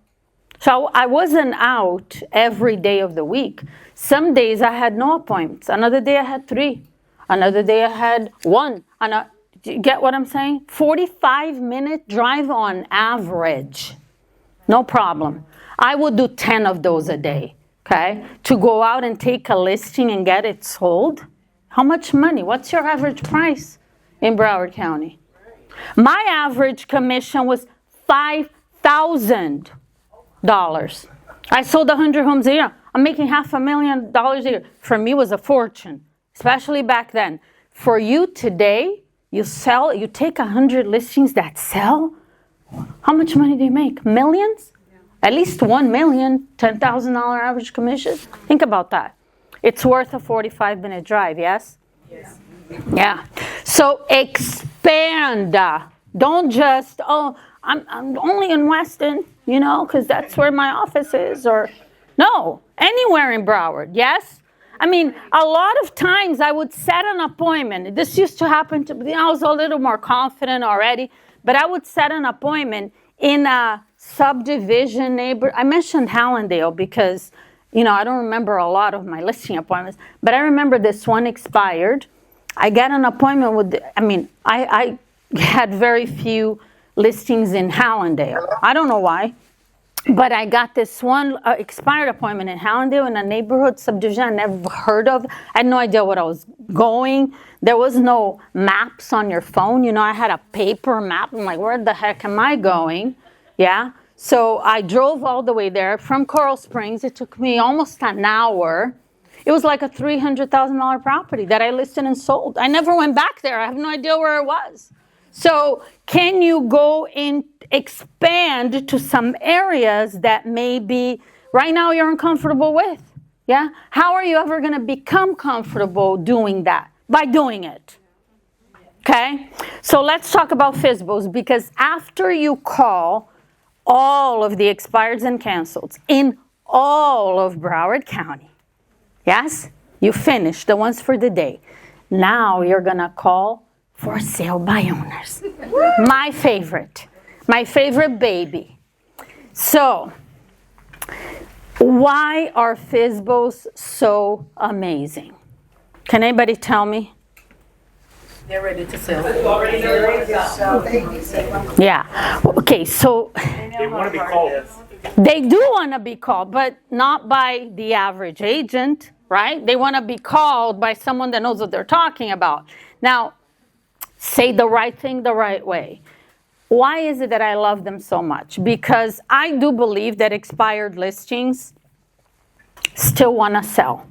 So I wasn't out every day of the week. Some days I had no appointments. Another day I had 3. Another day I had 1. Do you get what I'm saying? 45-minute drive on average. No problem. I would do 10 of those a day, okay? To go out and take a listing and get it sold. How much money? What's your average price in Broward County? My average commission was $5,000. I sold 100 homes a year. I'm making $500,000 a year. For me, it was a fortune, especially back then. For you today, you take 100 listings that sell. How much money do you make? Millions? At least 1 million, $10,000 average commission. Think about that. It's worth a 45-minute drive, yes? Yes. Yeah. So expand. Don't just, I'm only in Weston, because that's where my office is. Or no, anywhere in Broward, yes? I mean, a lot of times I would set an appointment. This used to happen to me. I was a little more confident already, but I would set an appointment in a subdivision neighbor. I mentioned Hallandale because, I don't remember a lot of my listing appointments, but I remember this one expired. I got an appointment with, I had very few listings in Hallandale. I don't know why, but I got this one expired appointment in Hallandale in a neighborhood subdivision I never heard of. I had no idea what I was going. There was no maps on your phone. I had a paper map. I'm like, where the heck am I going? Yeah. So I drove all the way there from Coral Springs. It took me almost an hour. It was like a $300,000 property that I listed and sold. I never went back there. I have no idea where it was. So can you go and expand to some areas that maybe right now you're uncomfortable with? Yeah? How are you ever going to become comfortable doing that? By doing it. Okay? So let's talk about FSBOs, because after you call all of the expireds and canceleds in all of Broward County, yes? You finished the ones for the day. Now you're going to call for sale by owners. My favorite baby. So, why are FSBOs so amazing? Can anybody tell me? They're ready to sell. Yeah. Okay, so They want to be called. they do want to be called, but not by the average agent, right? They want to be called by someone that knows what they're talking about. Now, say the right thing the right way. Why is it that I love them so much? Because I do believe that expired listings still want to sell.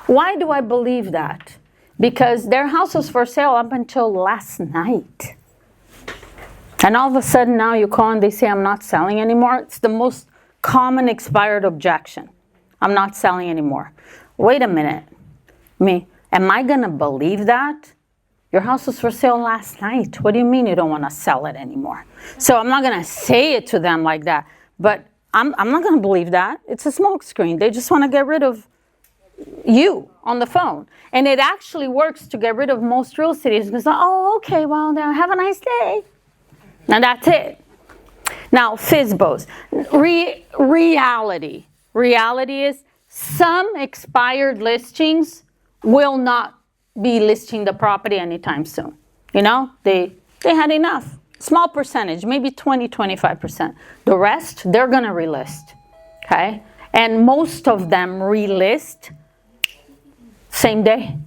Why do I believe that? Because their house was for sale up until last night. And all of a sudden now you call and they say, I'm not selling anymore. It's the most common expired objection. I'm not selling anymore. Wait a minute. Am I going to believe that? Your house was for sale last night. What do you mean you don't want to sell it anymore? So I'm not going to say it to them like that. But I'm not going to believe that. It's a smokescreen. They just want to get rid of you on the phone. And it actually works to get rid of most real estate agents. Because, okay, well, now have a nice day. And that's it. Now, FSBOs. Reality is some expired listings will not be listing the property anytime soon. They had enough. Small percentage, maybe 20-25%. The rest, they're going to relist. Okay? And most of them relist same day.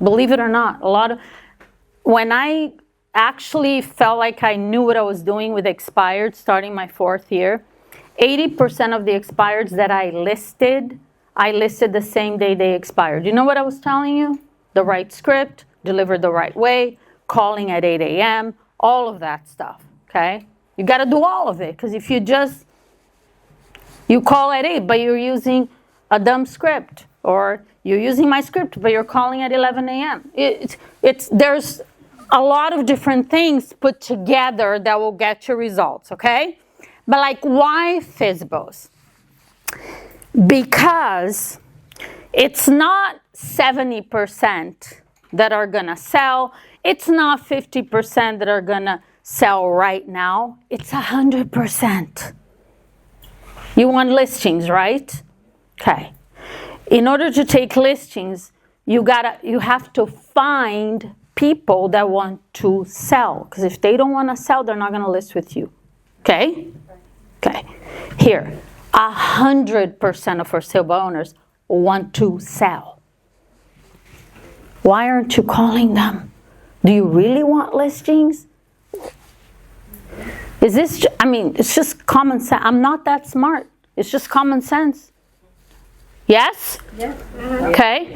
Believe it or not. When I actually felt like I knew what I was doing with expired starting my 4th year, 80% of the expireds that I listed the same day they expired. You know what I was telling you? The right script, delivered the right way, calling at 8 a.m., all of that stuff, okay? You got to do all of it, because if you call at 8, but you're using a dumb script, or you're using my script, but you're calling at 11 a.m. There's a lot of different things put together that will get you results, okay? But why FSBOs? Because it's not 70% that are going to sell. It's not 50% that are going to sell right now. It's 100%. You want listings, right? Okay. In order to take listings, you have to find people that want to sell. Because if they don't want to sell, they're not going to list with you. Okay? Okay. Here, 100% of for sale by owners want to sell. Why aren't you calling them? Do you really want listings? Is this, it's just common sense. I'm not that smart. It's just common sense. Yes? Yeah. Okay.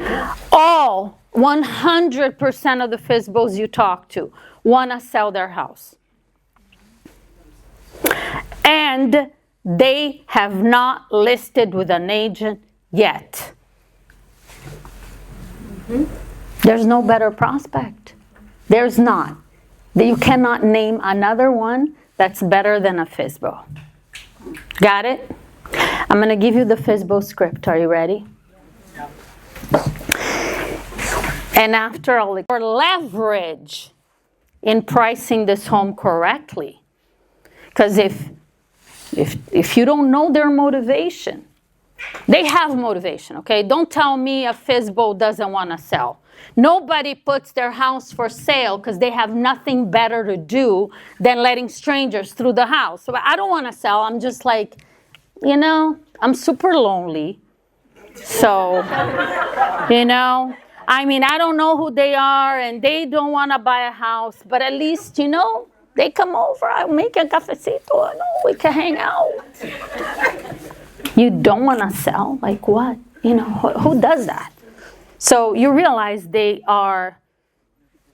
All 100% of the FSBOs you talk to want to sell their house. And they have not listed with an agent yet. There's no better prospect. There's not. You cannot name another one that's better than a FSBO. Got it? I'm going to give you the FSBO script. Are you ready? And after all, your leverage in pricing this home correctly. Because if you don't know their motivation, they have motivation, okay? Don't tell me a FSBO doesn't want to sell. Nobody puts their house for sale because they have nothing better to do than letting strangers through the house. So I don't want to sell. I'm just like, I'm super lonely. So, I don't know who they are and they don't want to buy a house, but at least, they come over, I make a cafecito, we can hang out. You don't want to sell? Like what? Who does that? So you realize they're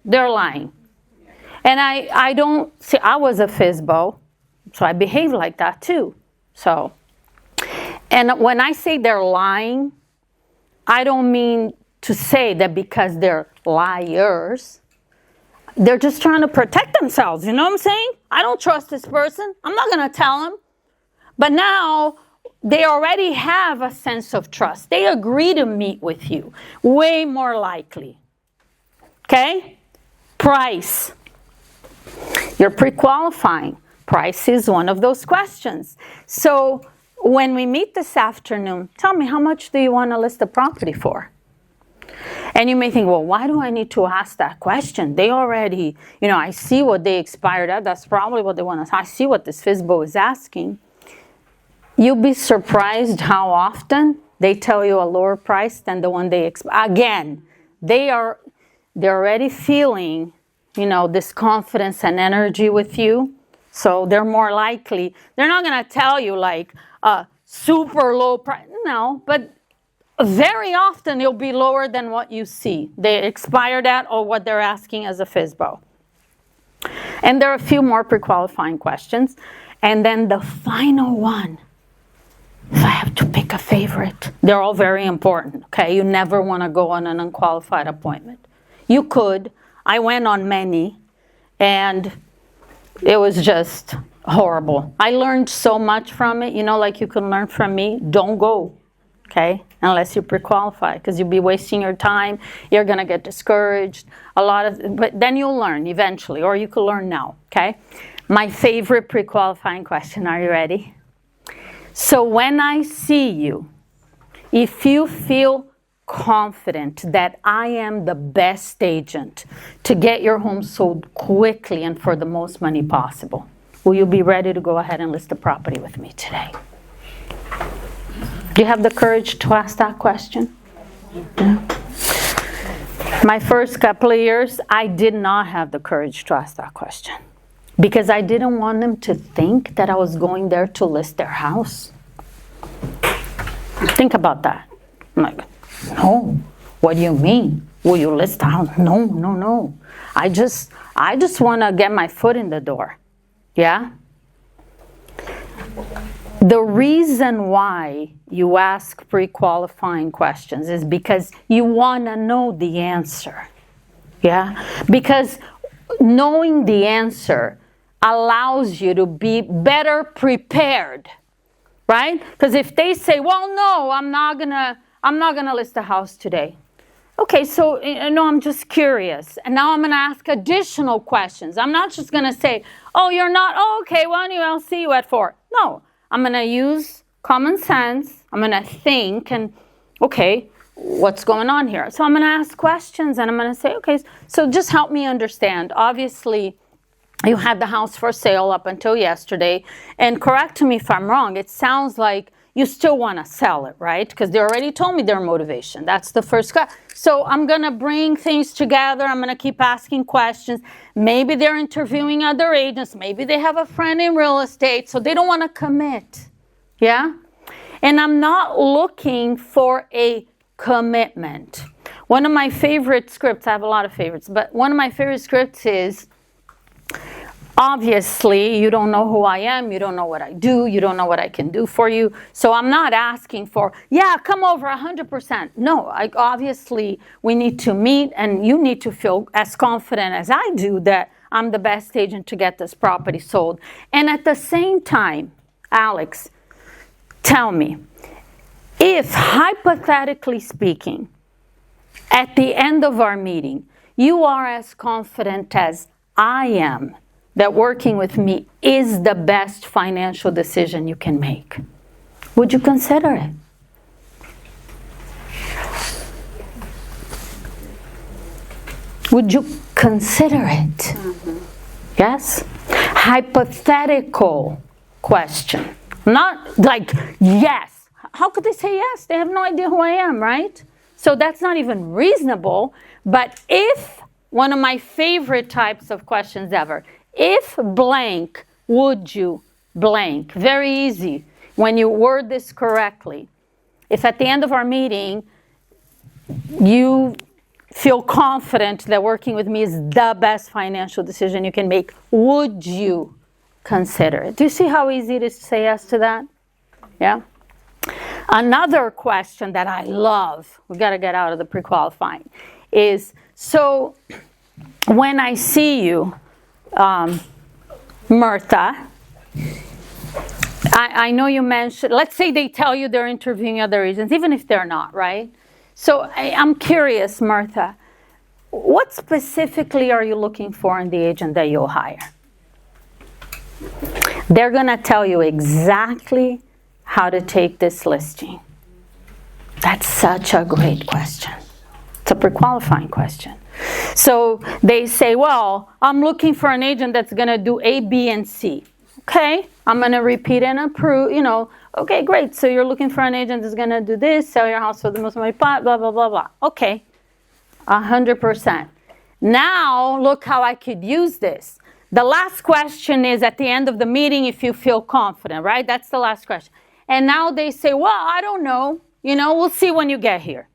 lying. And I was a FSBO, so I behave like that too. So, and when I say they're lying, I don't mean to say that because they're liars. They're just trying to protect themselves. You know what I'm saying? I don't trust this person. I'm not going to tell him. But now they already have a sense of trust. They agree to meet with you. Way more likely. Okay? Price. You're pre-qualifying. Price is one of those questions. So when we meet this afternoon, tell me, how much do you want to list the property for? And you may think, well, why do I need to ask that question? They already, I see what they expired at. That's probably what they want to. I see what this FSBO is asking. You'll be surprised how often they tell you a lower price than the one they expire. Again, they're already feeling, this confidence and energy with you. So they're more likely. They're not going to tell you like a super low price. No, but very often it'll be lower than what you see. They expired at or what they're asking as a FSBO. And there are a few more pre-qualifying questions. And then the final one, if I have to pick a favorite, they're all very important, okay? You never want to go on an unqualified appointment. You could. I went on many, and it was just horrible. I learned so much from it, like you can learn from me. Don't go, okay? Unless you pre-qualify, because you'll be wasting your time. You're going to get discouraged. But then you'll learn eventually, or you could learn now, okay? My favorite pre-qualifying question, are you ready? So when I see you, if you feel confident that I am the best agent to get your home sold quickly and for the most money possible, will you be ready to go ahead and list the property with me today? Do you have the courage to ask that question? Yeah. My first couple of years, I did not have the courage to ask that question because I didn't want them to think that I was going there to list their house. Think about that. I'm like, no, what do you mean? Will you list the house? No. I just want to get my foot in the door. Yeah? The reason why you ask pre-qualifying questions is because you want to know the answer. Yeah? Because knowing the answer allows you to be better prepared. Right? Because if they say, well, no, I'm not gonna list the house today. Okay, so I'm just curious. And now I'm gonna ask additional questions. I'm not just gonna say, oh, you're not, oh, okay, well, anyway, I'll see you at 4. No, I'm gonna use common sense. I'm going to think and, okay, what's going on here? So I'm going to ask questions and I'm going to say, okay, so just help me understand. Obviously, you had the house for sale up until yesterday, and correct me if I'm wrong, it sounds like you still want to sell it, right? Because they already told me their motivation. That's the first cut. So I'm going to bring things together. I'm going to keep asking questions. Maybe they're interviewing other agents. Maybe they have a friend in real estate, so they don't want to commit. Yeah? And I'm not looking for a commitment. One of my favorite scripts, I have a lot of favorites, but one of my favorite scripts is, obviously, you don't know who I am, you don't know what I do, you don't know what I can do for you. So I'm not asking for, yeah, come over 100%. No, obviously, we need to meet and you need to feel as confident as I do that I'm the best agent to get this property sold. And at the same time, Alex, tell me, if hypothetically speaking, at the end of our meeting, you are as confident as I am that working with me is the best financial decision you can make, would you consider it? Would you consider it? Mm-hmm. Yes? Hypothetical question. Not like, yes. How could they say yes? They have no idea who I am, right? So that's not even reasonable. But if, one of my favorite types of questions ever, if blank, would you blank? Very easy when you word this correctly. If at the end of our meeting, you feel confident that working with me is the best financial decision you can make, would you consider it? Do you see how easy it is to say yes to that? Yeah? Another question that I love, we got to get out of the pre-qualifying, is, so when I see you, Myrtha, I know you mentioned, let's say they tell you they're interviewing other agents, even if they're not, right? So I'm curious, Myrtha, what specifically are you looking for in the agent that you'll hire? They're going to tell you exactly how to take this listing. That's such a great question. It's a pre-qualifying question. So they say, well, I'm looking for an agent that's going to do A, B, and C. Okay, I'm going to repeat and approve, okay, great. So you're looking for an agent that's going to do this, sell your house for the most money, blah, blah, blah, blah. Okay, 100%. Now, look how I could use this. The last question is at the end of the meeting if you feel confident, right? That's the last question. And now they say, well, I don't know. We'll see when you get here.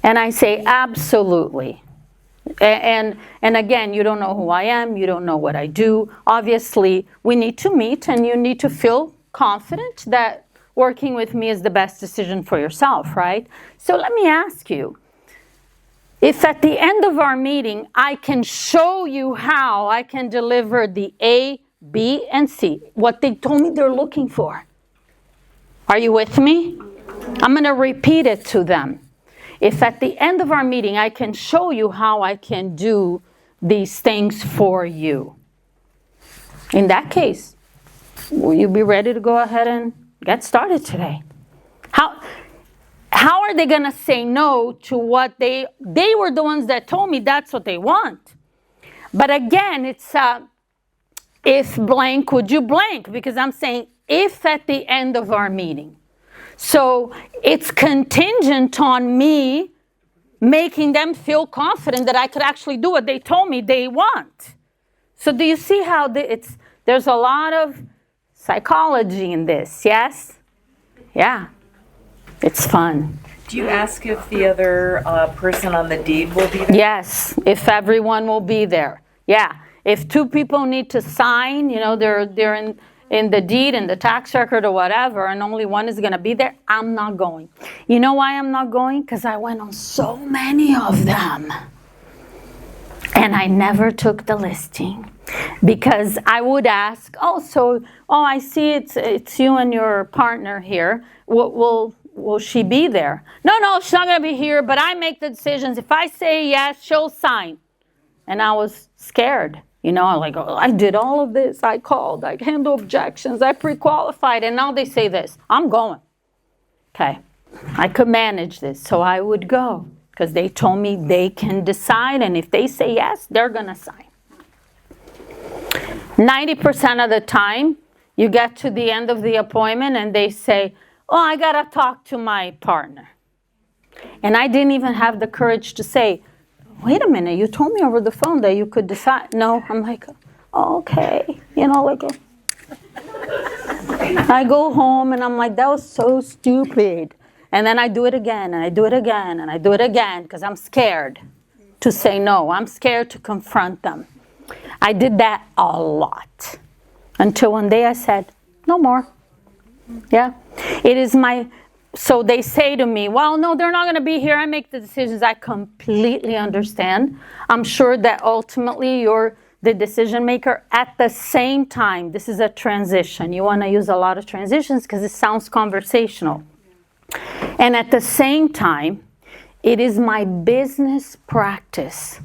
And I say, absolutely. And again, you don't know who I am. You don't know what I do. Obviously, we need to meet and you need to feel confident that working with me is the best decision for yourself, right? So let me ask you, if at the end of our meeting, I can show you how I can deliver the A, B, and C, what they told me they're looking for. Are you with me? I'm going to repeat it to them. If at the end of our meeting, I can show you how I can do these things for you, in that case, will you be ready to go ahead and get started today? How are they going to say no to what they were the ones that told me that's what they want? But again, it's if blank, would you blank? Because I'm saying if at the end of our meeting. So it's contingent on me making them feel confident that I could actually do what they told me they want. So do you see how there's a lot of psychology in this, yes? Yeah, it's fun. Do you ask if the other person on the deed will be there? Yes, if everyone will be there. Yeah, if two people need to sign, they're in the deed, in the tax record or whatever, and only one is going to be there, I'm not going. You know why I'm not going? Because I went on so many of them. And I never took the listing. Because I would ask, I see it's you and your partner here. Will she be there? No, she's not going to be here, but I make the decisions. If I say yes, she'll sign. And I was scared. Like, oh, I did all of this. I called, I handled objections, I pre-qualified, and now they say this. I'm going. Okay, I could manage this, so I would go because they told me they can decide, and if they say yes, they're going to sign. 90% of the time, you get to the end of the appointment and they say, oh, I got to talk to my partner. And I didn't even have the courage to say, wait a minute, you told me over the phone that you could decide. No, I'm like, oh, okay. I go home and I'm like, that was so stupid. And then I do it again, and I do it again, and I do it again, because I'm scared to say no. I'm scared to confront them. I did that a lot. Until one day I said, no more. Yeah. So they say to me, well, no, they're not going to be here. I make the decisions. I completely understand. I'm sure that ultimately you're the decision maker. At the same time, this is a transition. You want to use a lot of transitions because it sounds conversational. And at the same time, it is my business practice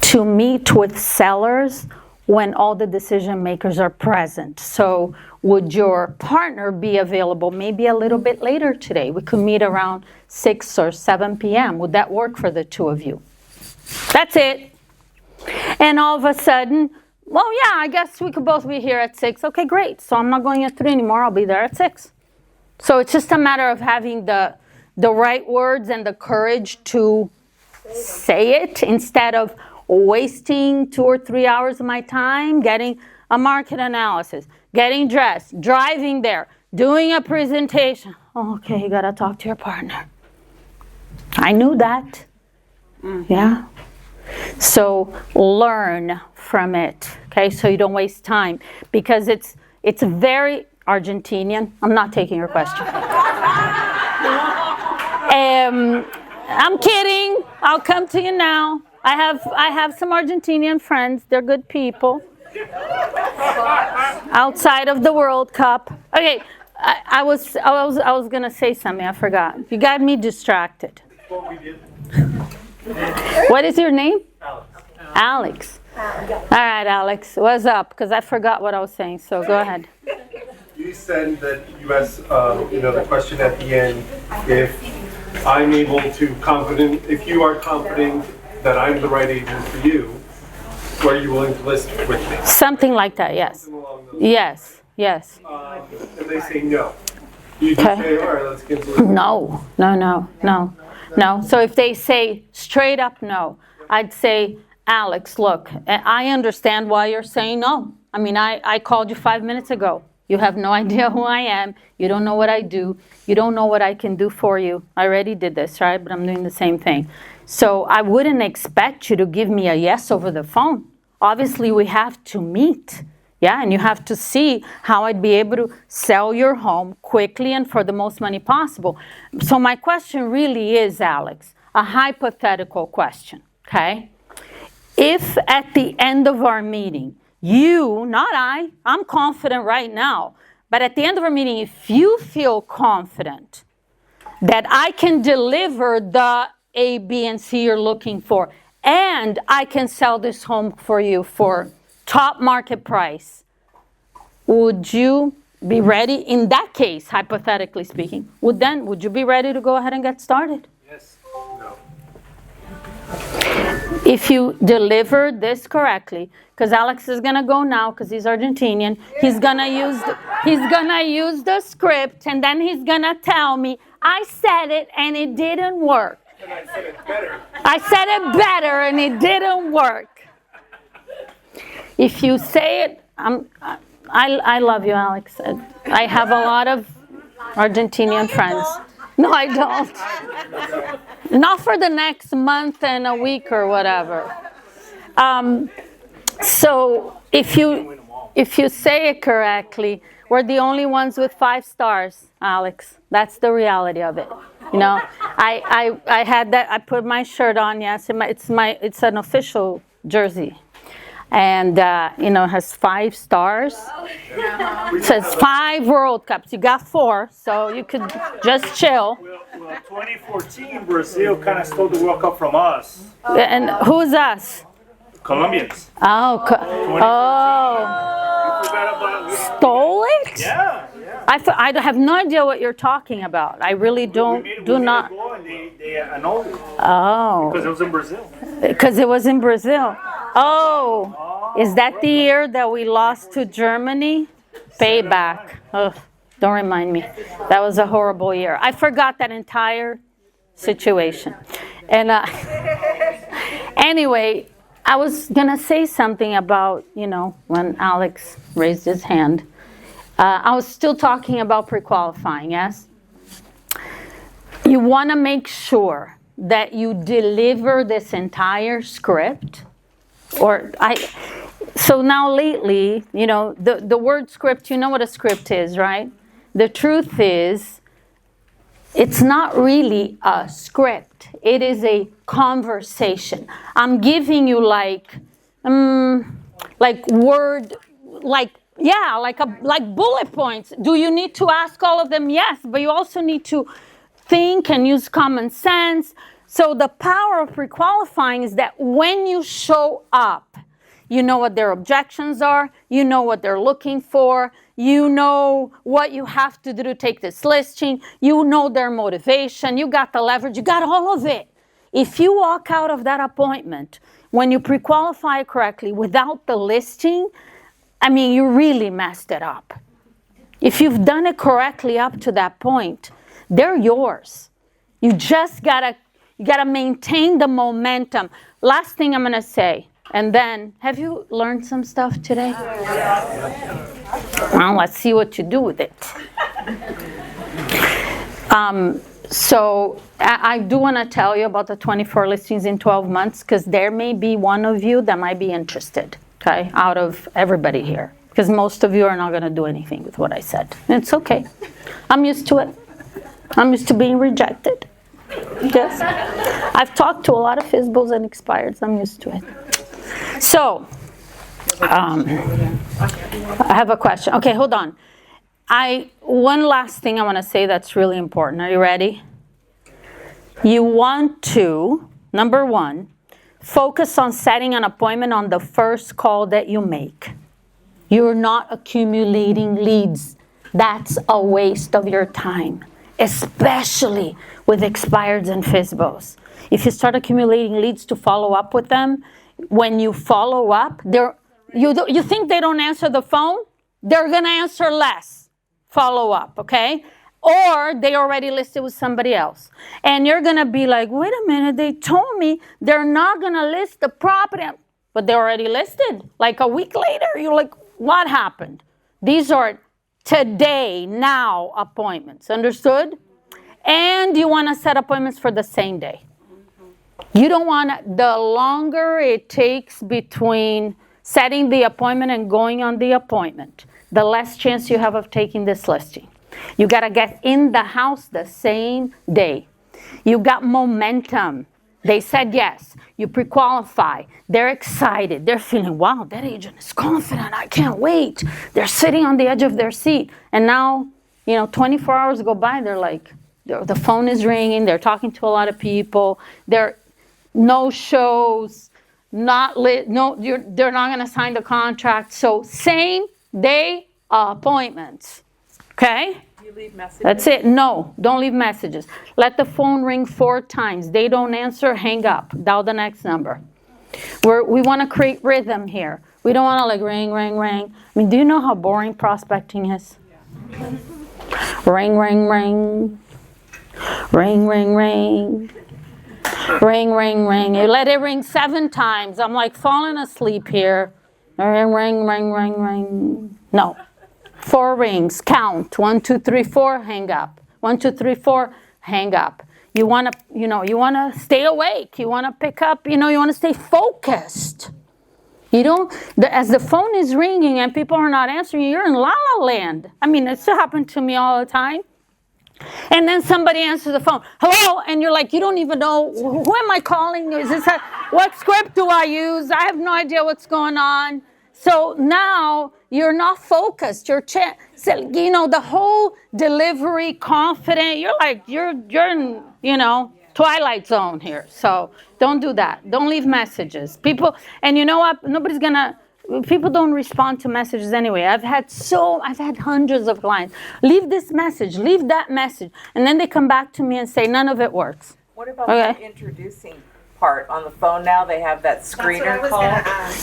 to meet with sellers when all the decision makers are present. So would your partner be available maybe a little bit later today? We could meet around 6 or 7 p.m. Would that work for the two of you? That's it. And all of a sudden, well, yeah, I guess we could both be here at 6. Okay, great. So I'm not going at 3 anymore. I'll be there at 6. So it's just a matter of having the right words and the courage to say it instead of wasting 2 or 3 hours of my time getting a market analysis, getting dressed, driving there, doing a presentation. Oh, okay, you got to talk to your partner. I knew that. Yeah. So learn from it, okay, so you don't waste time, because it's very Argentinian. I'm not taking your question. I'm kidding. I'll come to you now. I have some Argentinian friends. They're good people. Outside of the World Cup. Okay, I was gonna say something. I forgot. You got me distracted. What is your name? Alex. All right, Alex. What's up? Because I forgot what I was saying. So go ahead. You said that you asked, the question at the end, if I'm able to if you are confident that I'm the right agent for you, are you willing to list with me? Something like that, yes. Yes. And they say no. You just say, all right, let's cancel it. No. So if they say straight up no, I'd say, Alex, look, I understand why you're saying no. I mean, I called you 5 minutes ago. You have no idea who I am. You don't know what I do. You don't know what I can do for you. I already did this, right? But I'm doing the same thing. So I wouldn't expect you to give me a yes over the phone. Obviously, we have to meet. Yeah, and you have to see how I'd be able to sell your home quickly and for the most money possible. So my question really is, Alex, a hypothetical question, okay? If at the end of our meeting, you, not I'm confident right now, but at the end of our meeting, if you feel confident that I can deliver the A, B, and C you're looking for, and I can sell this home for you for top market price, would you be ready? In that case, hypothetically speaking, would you be ready to go ahead and get started? Yes. No. If you deliver this correctly, because Alex is gonna go now because he's Argentinian. He's gonna use the script, and then he's gonna tell me I said it and it didn't work. And I said it better. I said it better and it didn't work. If you say it, I love you, Alex. I have a lot of Argentinian friends. No, I don't. Not for the next month and a week or whatever. So if you say it correctly, we're the only ones with 5 stars, Alex. That's the reality of it. You know, I had that. I put my shirt on. Yes, it's an official jersey. And, it has 5 stars. It says 5 World Cups. You got 4, so you could just chill. Well, 2014, Brazil kind of stole the World Cup from us. And who's us? Colombians. Oh, oh, You forgot about stole it? Yeah. I have no idea what you're talking about. I really do not. They annulled it Oh, because it was in Brazil. because it was in Brazil. Oh, is that the year that we lost to Germany? Payback. Ugh, don't remind me. That was a horrible year. I forgot that entire situation. And anyway, I was going to say something about, when Alex raised his hand. I was still talking about pre-qualifying, yes? You want to make sure that you deliver this entire script. So now lately, the word script, you know what a script is, right? The truth is, it's not really a script. It is a conversation. I'm giving you like bullet points. Do you need to ask all of them? Yes, but you also need to think and use common sense. So the power of pre-qualifying is that when you show up, you know what their objections are, you know what they're looking for, you know what you have to do to take this listing, you know their motivation, you got the leverage, you got all of it. If you walk out of that appointment when you pre-qualify correctly without the listing, you really messed it up. If you've done it correctly up to that point, they're yours. You just gotta maintain the momentum. Last thing I'm gonna say, and then, have you learned some stuff today? Well, let's see what you do with it. So I do want to tell you about the 24 listings in 12 months because there may be one of you that might be interested, okay, out of everybody here. Because most of you are not going to do anything with what I said. It's okay. I'm used to it. I'm used to being rejected. Yes. I've talked to a lot of FSBOs and expireds. I'm used to it. So, I have a question. Okay, hold on. One last thing I want to say that's really important. Are you ready? You want to, number one, focus on setting an appointment on the first call that you make. You're not accumulating leads. That's a waste of your time, especially with expireds and FSBOs. If you start accumulating leads to follow up with them, when you follow up, you think they don't answer the phone? They're going to answer less follow up, okay? Or they already listed with somebody else. And you're going to be like, wait a minute, they told me they're not going to list the property. But they already listed. Like a week later, you're like, what happened? These are today, now appointments. Understood? And you want to set appointments for the same day. You don't want to, the longer it takes between setting the appointment and going on the appointment, the less chance you have of taking this listing. You got to get in the house the same day. You got momentum. They said yes. You pre-qualify. They're excited. They're feeling, wow, that agent is confident. I can't wait. They're sitting on the edge of their seat. And now, 24 hours go by. They're like, the phone is ringing. They're talking to a lot of people. They're no shows. They're not going to sign the contract. So same day appointments. Okay? You leave messages? That's it. No, don't leave messages. Let the phone ring 4 times. They don't answer, hang up. Dial the next number. We want to create rhythm here. We don't want to ring, ring, ring. Do you know how boring prospecting is? Yeah. Ring, ring, ring. Ring, ring, ring. Ring, ring, ring. You let it ring 7 times. I'm like falling asleep here. Ring, ring, ring, ring, ring. No. 4 rings. Count. 1, 2, 3, 4. Hang up. 1, 2, 3, 4. Hang up. You want to, you want to stay awake. You want to pick up. You want to stay focused. You don't. As the phone is ringing and people are not answering, you're in la la land. It still happens to me all the time. And then somebody answers the phone. Hello, and you're like, you don't even know, who am I calling? What script do I use? I have no idea what's going on. So now you're not focused. The whole delivery confident. You're like, you're Twilight Zone here. So don't do that. Don't leave messages. People, and you know what? People don't respond to messages anyway. I've had hundreds of clients. Leave this message, leave that message. And then they come back to me and say, none of it works. What about Okay. the introducing part on the phone now? They have that screener call.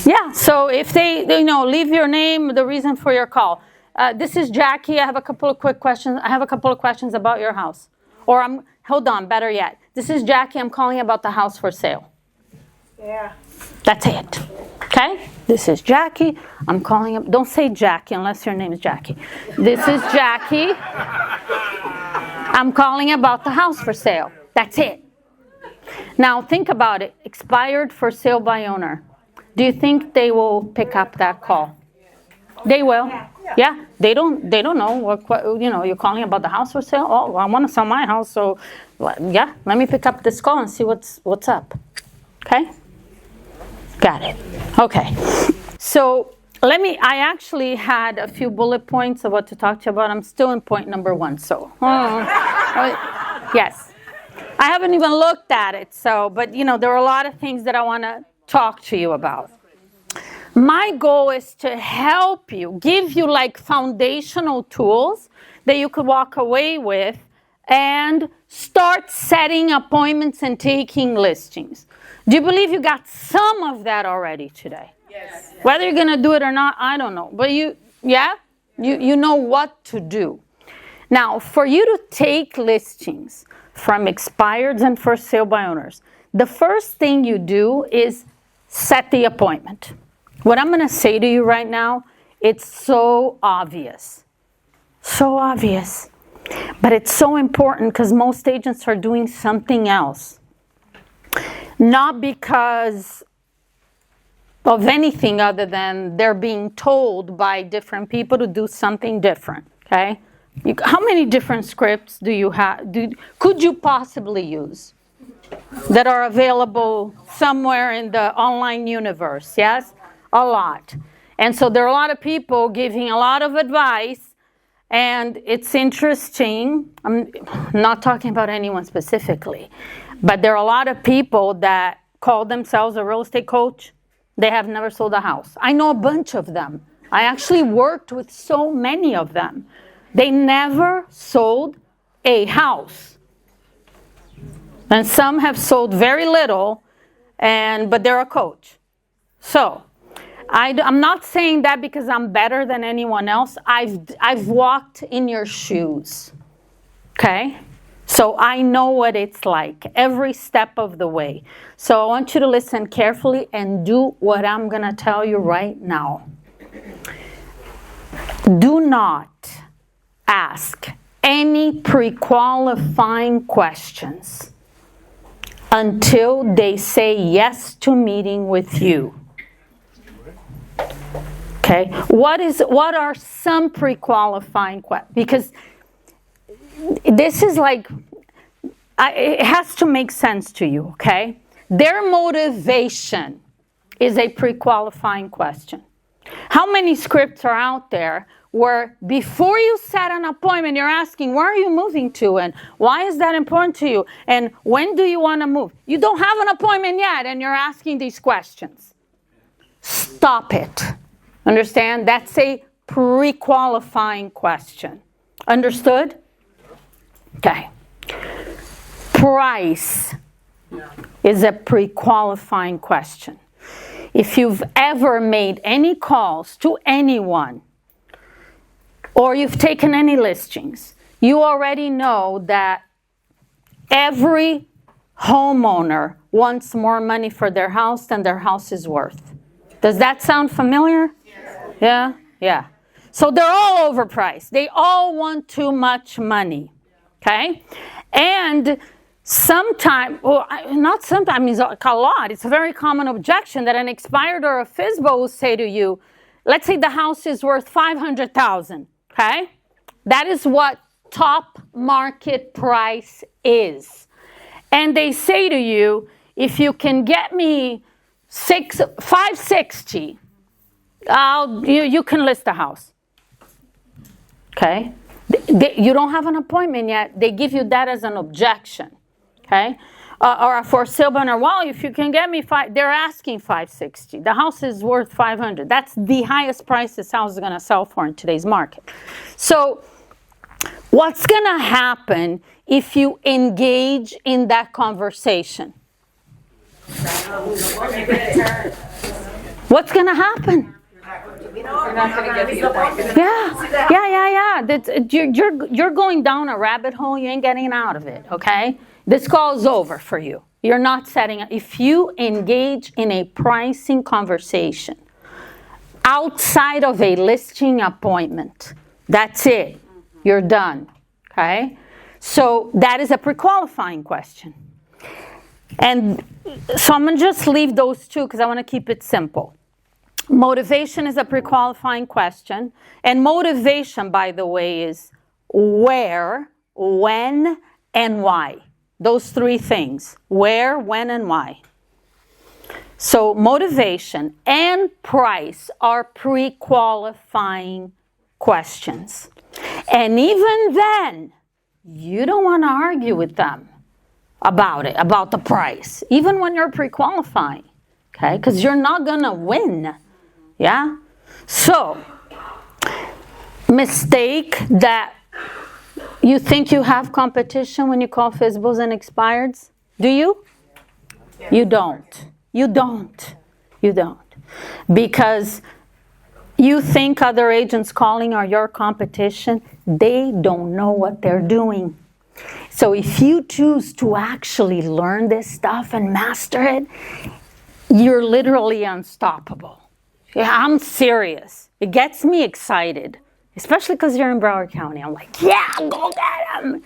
Yeah, so if they leave your name, the reason for your call. This is Jackie. I have a couple of quick questions. I have a couple of questions about your house. Or hold on, better yet. This is Jackie. I'm calling about the house for sale. Yeah. That's it. Okay? This is Jackie. I'm calling up. Don't say Jackie unless your name is Jackie. This is Jackie. I'm calling about the house for sale. That's it. Now think about it. Expired for sale by owner. Do you think they will pick up that call? They will. Yeah. They don't know what you're calling about the house for sale. Oh, I want to sell my house, so yeah, let me pick up this call and see what's up. Okay? Got it. Okay. So I actually had a few bullet points of what to talk to you about. I'm still in point number 1. So, yes. I haven't even looked at it. So, but there are a lot of things that I want to talk to you about. My goal is to help you, give you like foundational tools that you could walk away with and start setting appointments and taking listings. Do you believe you got some of that already today? Yes. Whether you're going to do it or not, I don't know. But you know what to do. Now, for you to take listings from expireds and for sale by owners, the first thing you do is set the appointment. What I'm going to say to you right now, it's so obvious. So obvious. But it's so important because most agents are doing something else. Not because of anything other than they're being told by different people to do something different, okay? How many different scripts do you have? Could you possibly use that are available somewhere in the online universe? Yes? A lot. And so there are a lot of people giving a lot of advice, and it's interesting. I'm not talking about anyone specifically, but there are a lot of people that call themselves a real estate coach. They have never sold a house. I know a bunch of them. I actually worked with so many of them. They never sold a house. And some have sold very little, but they're a coach. So, I'm not saying that because I'm better than anyone else. I've walked in your shoes, okay? So I know what it's like every step of the way. So I want you to listen carefully and do what I'm going to tell you right now. Do not ask any pre-qualifying questions until they say yes to meeting with you. Okay, what are some pre-qualifying questions? Because this is like, it has to make sense to you, okay? Their motivation is a pre-qualifying question. How many scripts are out there where before you set an appointment, you're asking, where are you moving to? And why is that important to you? And when do you want to move? You don't have an appointment yet, and you're asking these questions. Stop it. Understand? That's a pre-qualifying question. Understood? Okay. Price is a pre-qualifying question. If you've ever made any calls to anyone, or you've taken any listings, you already know that every homeowner wants more money for their house than their house is worth. Does that sound familiar? Yeah? Yeah. So they're all overpriced. They all want too much money. Okay? And sometimes, well, not sometimes, it's a lot. It's a very common objection that an expired or a FSBO will say to you, let's say the house is worth $500,000. Okay? That is what top market price is. And they say to you, if you can get me $560, you can list the house. Okay? You don't have an appointment yet. They give you that as an objection. Okay? or a for sale banner. Well, if you can get me they're asking $560. The house is worth $500. That's the highest price this house is going to sell for in today's market. So what's going to happen if you engage in that conversation? What's going to happen? You're not going to get the appointment. Yeah. You're going down a rabbit hole. You ain't getting out of it, okay? This call is over for you. You're not setting, if you engage in a pricing conversation outside of a listing appointment, that's it. You're done, okay? So that is a pre-qualifying question. And so I'm going to just leave those two because I want to keep it simple. Motivation is a pre-qualifying question. And motivation, by the way, is where, when, and why. Those three things. Where, when, and why. So motivation and price are pre-qualifying questions. And even then, you don't want to argue with them about it, about the price. Even when you're pre-qualifying. Okay? Because you're not going to win. Yeah? So, mistake that you think you have competition when you call FSBOs and expireds? Do you? You don't. You don't. You don't. Because you think other agents calling are your competition, they don't know what they're doing. So if you choose to actually learn this stuff and master it, you're literally unstoppable. Yeah, I'm serious. It gets me excited, especially because you're in Broward County. I'm like, yeah, go get them.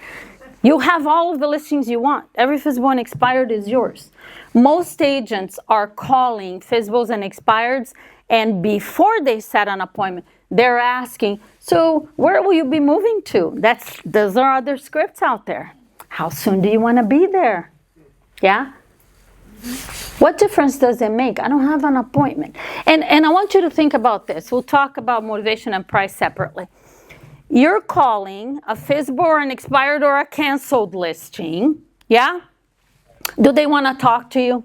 You have all of the listings you want. Every FSBO and expired is yours. Most agents are calling FSBOs and expireds, and before they set an appointment, they're asking, so where will you be moving to? Those are other scripts out there. How soon do you want to be there? Yeah? What difference does it make? I don't have an appointment. And I want you to think about this. We'll talk about motivation and price separately. You're calling a FSBO or an expired or a canceled listing. Yeah? Do they want to talk to you?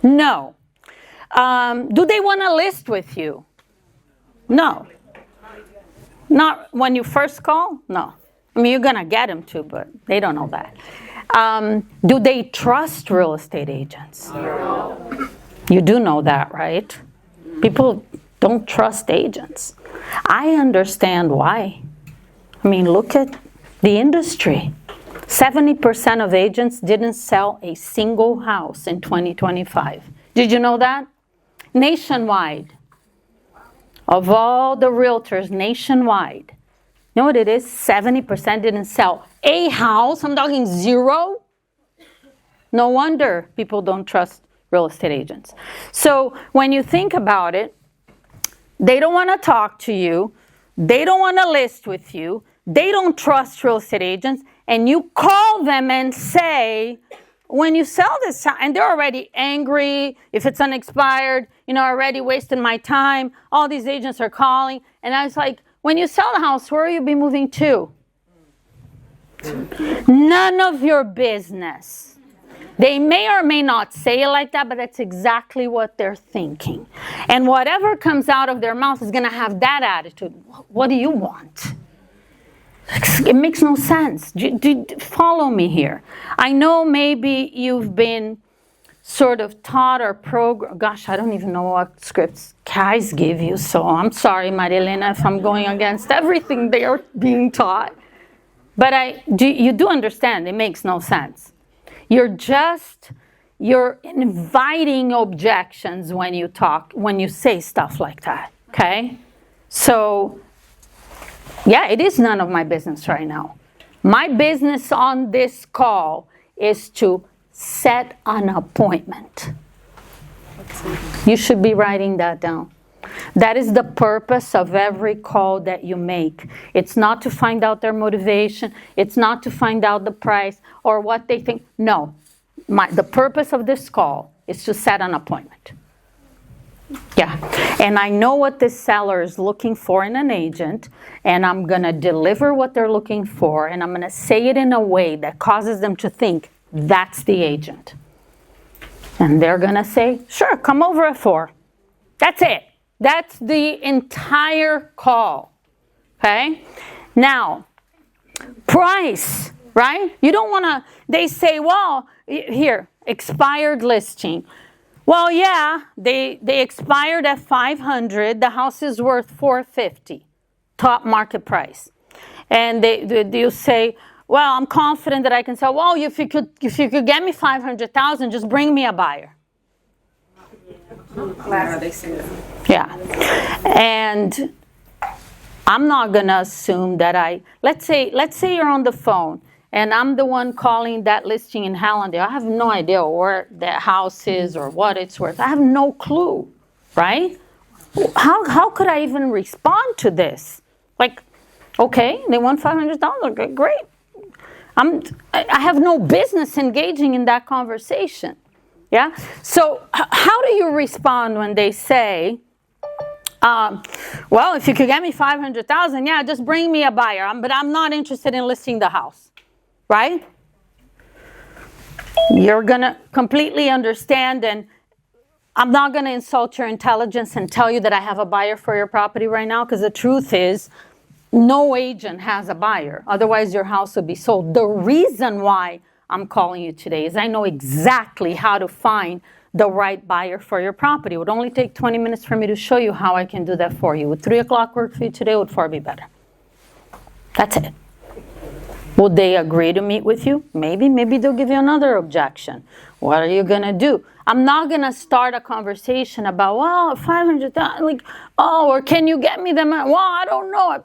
No. Do they want to list with you? No. Not when you first call? No. I mean, you're going to get them to, but they don't know that. Do they trust real estate agents? No. You do know that, right? People don't trust agents. I understand why. I mean, look at the industry. 70% of agents didn't sell a single house in 2025. Did you know that? Nationwide. Of all the realtors nationwide, you know what it is? 70% didn't sell a house. I'm talking zero. No wonder people don't trust real estate agents. So when you think about it, they don't want to talk to you. They don't want to list with you. They don't trust real estate agents. And you call them and say, when you sell this, and they're already angry, if it's unexpired, already wasted my time. All these agents are calling. And I was like, when you sell the house, where will you be moving to? None of your business. They may or may not say it like that, but that's exactly what they're thinking. And whatever comes out of their mouth is going to have that attitude. What do you want? It makes no sense. Follow me here. I know maybe you've been sort of taught or programmed. Gosh, I don't even know what scripts guys give you. So I'm sorry, Marilena, if I'm going against everything they are being taught. But you do understand it makes no sense. You're inviting objections when you say stuff like that. Okay? So, yeah, it is none of my business right now. My business on this call is to set an appointment. You should be writing that down. That is the purpose of every call that you make. It's not to find out their motivation. It's not to find out the price or what they think. No. The purpose of this call is to set an appointment. Yeah. And I know what this seller is looking for in an agent, and I'm going to deliver what they're looking for, and I'm going to say it in a way that causes them to think, That's the agent. And they're going to say, sure, come over at 4. That's it. That's the entire call. Okay? Now, price, right? You don't want to, they say, well, here, expired listing. Well, yeah, they expired at 500. The house is worth 450, top market price. And you say, well, I'm confident that I can sell. Well, if you could get me 500,000, just bring me a buyer. Yeah, they say that. Yeah, and I'm not gonna assume that let's say you're on the phone and I'm the one calling that listing in Hallandale. I have no idea where that house is or what it's worth. I have no clue, right? How could I even respond to this? Like, okay, they want $500. Okay, great. I have no business engaging in that conversation. Yeah. So how do you respond when they say, well, if you could get me 500,000, yeah, just bring me a buyer. But I'm not interested in listing the house, right? You're gonna completely understand, and I'm not gonna insult your intelligence and tell you that I have a buyer for your property right now, because the truth is, no agent has a buyer. Otherwise, your house would be sold. The reason why I'm calling you today is I know exactly how to find the right buyer for your property. It would only take 20 minutes for me to show you how I can do that for you. Would 3 o'clock work for you today? Would 4 be better? That's it. Would they agree to meet with you? Maybe they'll give you another objection. What are you gonna do? I'm not gonna start a conversation about, well, 500,000, like, oh, or can you get me them? Well, I don't know.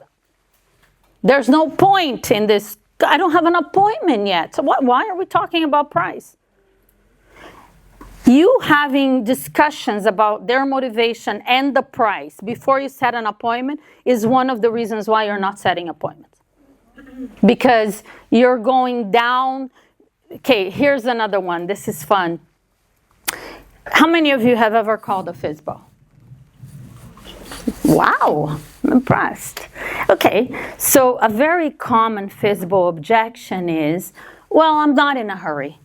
There's no point in this. I don't have an appointment yet. So why are we talking about price? You having discussions about their motivation and the price before you set an appointment is one of the reasons why you're not setting appointments. Because you're going down. Okay, here's another one. This is fun. How many of you have ever called a FSBO? Wow, I'm impressed. Okay, so a very common FSBO objection is, well, I'm not in a hurry.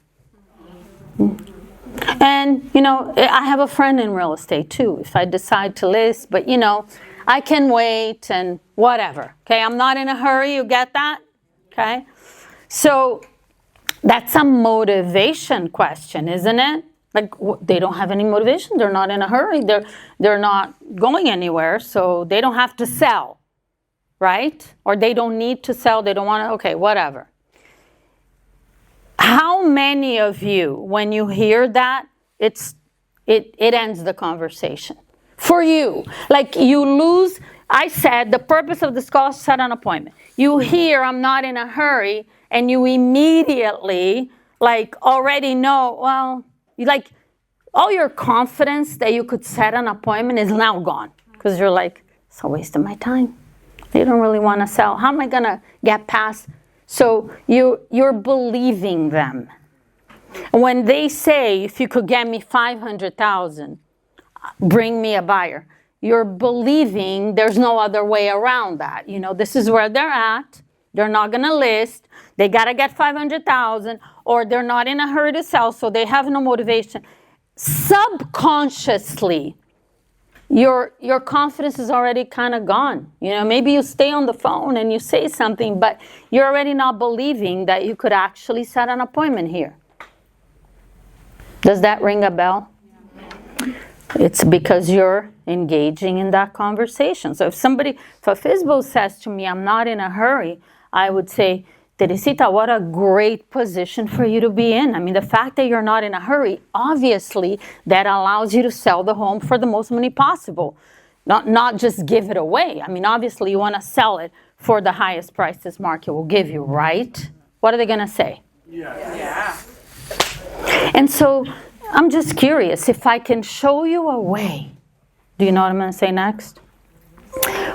And, I have a friend in real estate too. If I decide to list, but, I can wait and whatever. Okay, I'm not in a hurry. You get that? Okay, so that's a motivation question, isn't it? Like, they don't have any motivation. They're not in a hurry. They're not going anywhere, so they don't have to sell, right? Or they don't need to sell. They don't want to. Okay, whatever. How many of you, when you hear that, it ends the conversation for you? Like, you lose. I said the purpose of this call is to set an appointment. You hear I'm not in a hurry, and you immediately already know. Well. Like, all your confidence that you could set an appointment is now gone. Because you're like, it's a waste of my time. They don't really want to sell. How am I going to get past? So you're believing them. When they say, if you could get me 500,000, bring me a buyer. You're believing there's no other way around that. This is where they're at. They're not going to list. They got to get 500,000, or they're not in a hurry to sell, so they have no motivation. Subconsciously, your confidence is already kind of gone. Maybe you stay on the phone and you say something, but you're already not believing that you could actually set an appointment here. Does that ring a bell? It's because you're engaging in that conversation. So if a FSBO says to me, I'm not in a hurry, I would say, Teresita, what a great position for you to be in. I mean, the fact that you're not in a hurry, obviously, that allows you to sell the home for the most money possible. Not just give it away. I mean, obviously, you want to sell it for the highest price this market will give you, right? What are they going to say? Yeah. And so I'm just curious, if I can show you a way, do you know what I'm going to say next?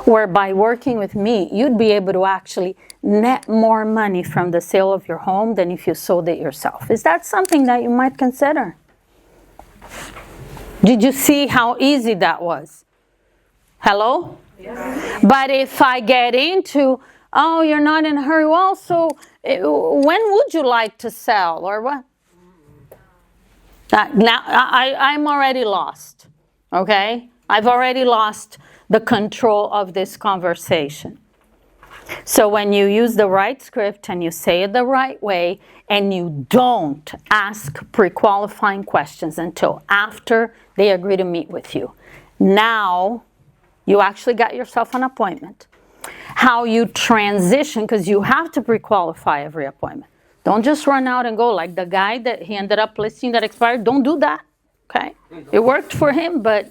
Where by working with me, you'd be able to actually net more money from the sale of your home than if you sold it yourself. Is that something that you might consider? Did you see how easy that was? Hello? Yes. But if I get into, oh, you're not in a hurry, well, so when would you like to sell? Or what? Now, I'm already lost, okay? I've already lost the control of this conversation. So when you use the right script and you say it the right way and you don't ask pre-qualifying questions until after they agree to meet with you, now you actually got yourself an appointment. How you transition, because you have to pre-qualify every appointment. Don't just run out and go like the guy that he ended up listing that expired. Don't do that, okay? It worked for him, but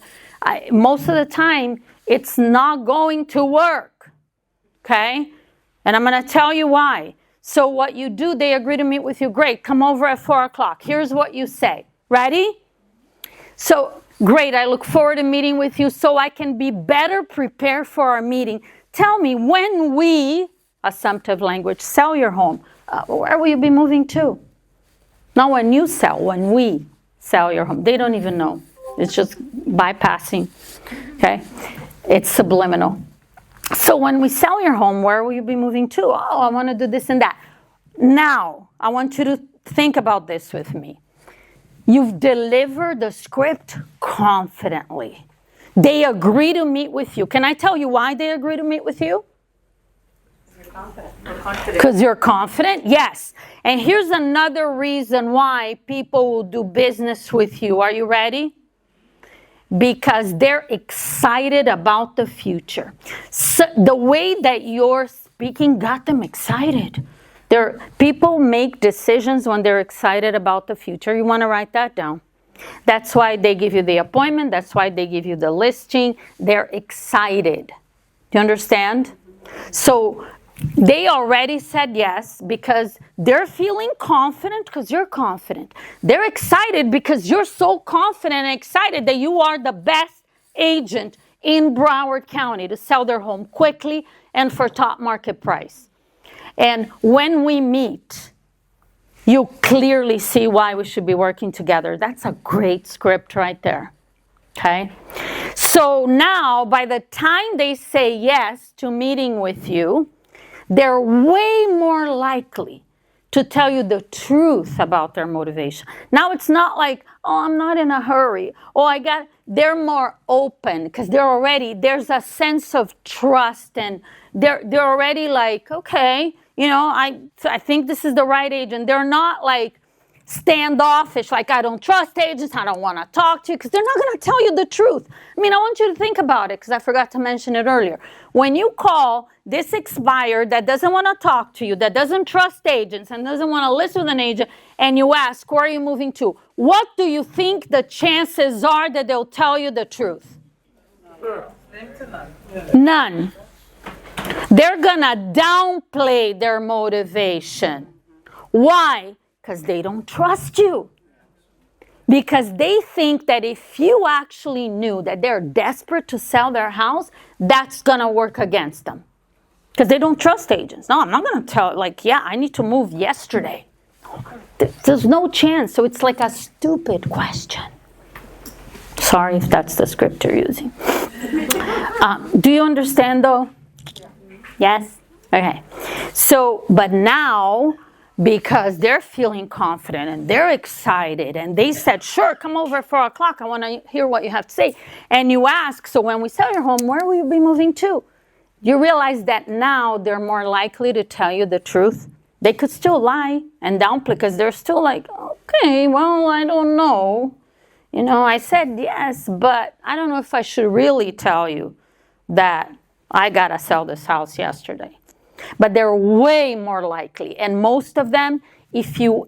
most of the time, it's not going to work, okay? And I'm going to tell you why. So what you do, they agree to meet with you. Great, come over at 4 o'clock. Here's what you say. Ready? So, great, I look forward to meeting with you so I can be better prepared for our meeting. Tell me, when we, assumptive language, sell your home, where will you be moving to? Not when you sell, when we sell your home. They don't even know. It's just bypassing, okay? It's subliminal. So when we sell your home, where will you be moving to? Oh, I want to do this and that. Now, I want you to think about this with me. You've delivered the script confidently. They agree to meet with you. Can I tell you why they agree to meet with you? Because you're confident? Yes. And here's another reason why people will do business with you. Are you ready? Because they're excited about the future. So the way that you're speaking got them excited. People make decisions when they're excited about the future. You want to write that down. That's why they give you the appointment. That's why they give you the listing. They're excited. Do you understand? So they already said yes because they're feeling confident because you're confident. They're excited because you're so confident and excited that you are the best agent in Broward County to sell their home quickly and for top market price. And when we meet, you clearly see why we should be working together. That's a great script right there. Okay? So now, by the time they say yes to meeting with you, they're way more likely to tell you the truth about their motivation. Now it's not like, oh, I'm not in a hurry. They're more open because there's a sense of trust and they're already like, okay, I think this is the right agent. They're not like standoffish, like I don't trust agents, I don't want to talk to you, because they're not going to tell you the truth. I want you to think about it, because I forgot to mention it earlier. When you call this expired that doesn't want to talk to you, that doesn't trust agents, and doesn't want to list with an agent, and you ask, where are you moving to? What do you think the chances are that they'll tell you the truth? None. They're going to downplay their motivation. Why? Because they don't trust you. Because they think that if you actually knew that they're desperate to sell their house, that's going to work against them. Because they don't trust agents. No, I'm not going to tell, I need to move yesterday. There's no chance. So it's like a stupid question. Sorry if that's the script you're using. Do you understand though? Yes? Okay. So, but now, because they're feeling confident and they're excited and they said, sure, come over at 4 o'clock. I want to hear what you have to say. And you ask, so when we sell your home, where will you be moving to? You realize that now they're more likely to tell you the truth. They could still lie and downplay because they're still like, okay, well, I don't know. I said yes, but I don't know if I should really tell you that I got to sell this house yesterday. But they're way more likely. And most of them, if you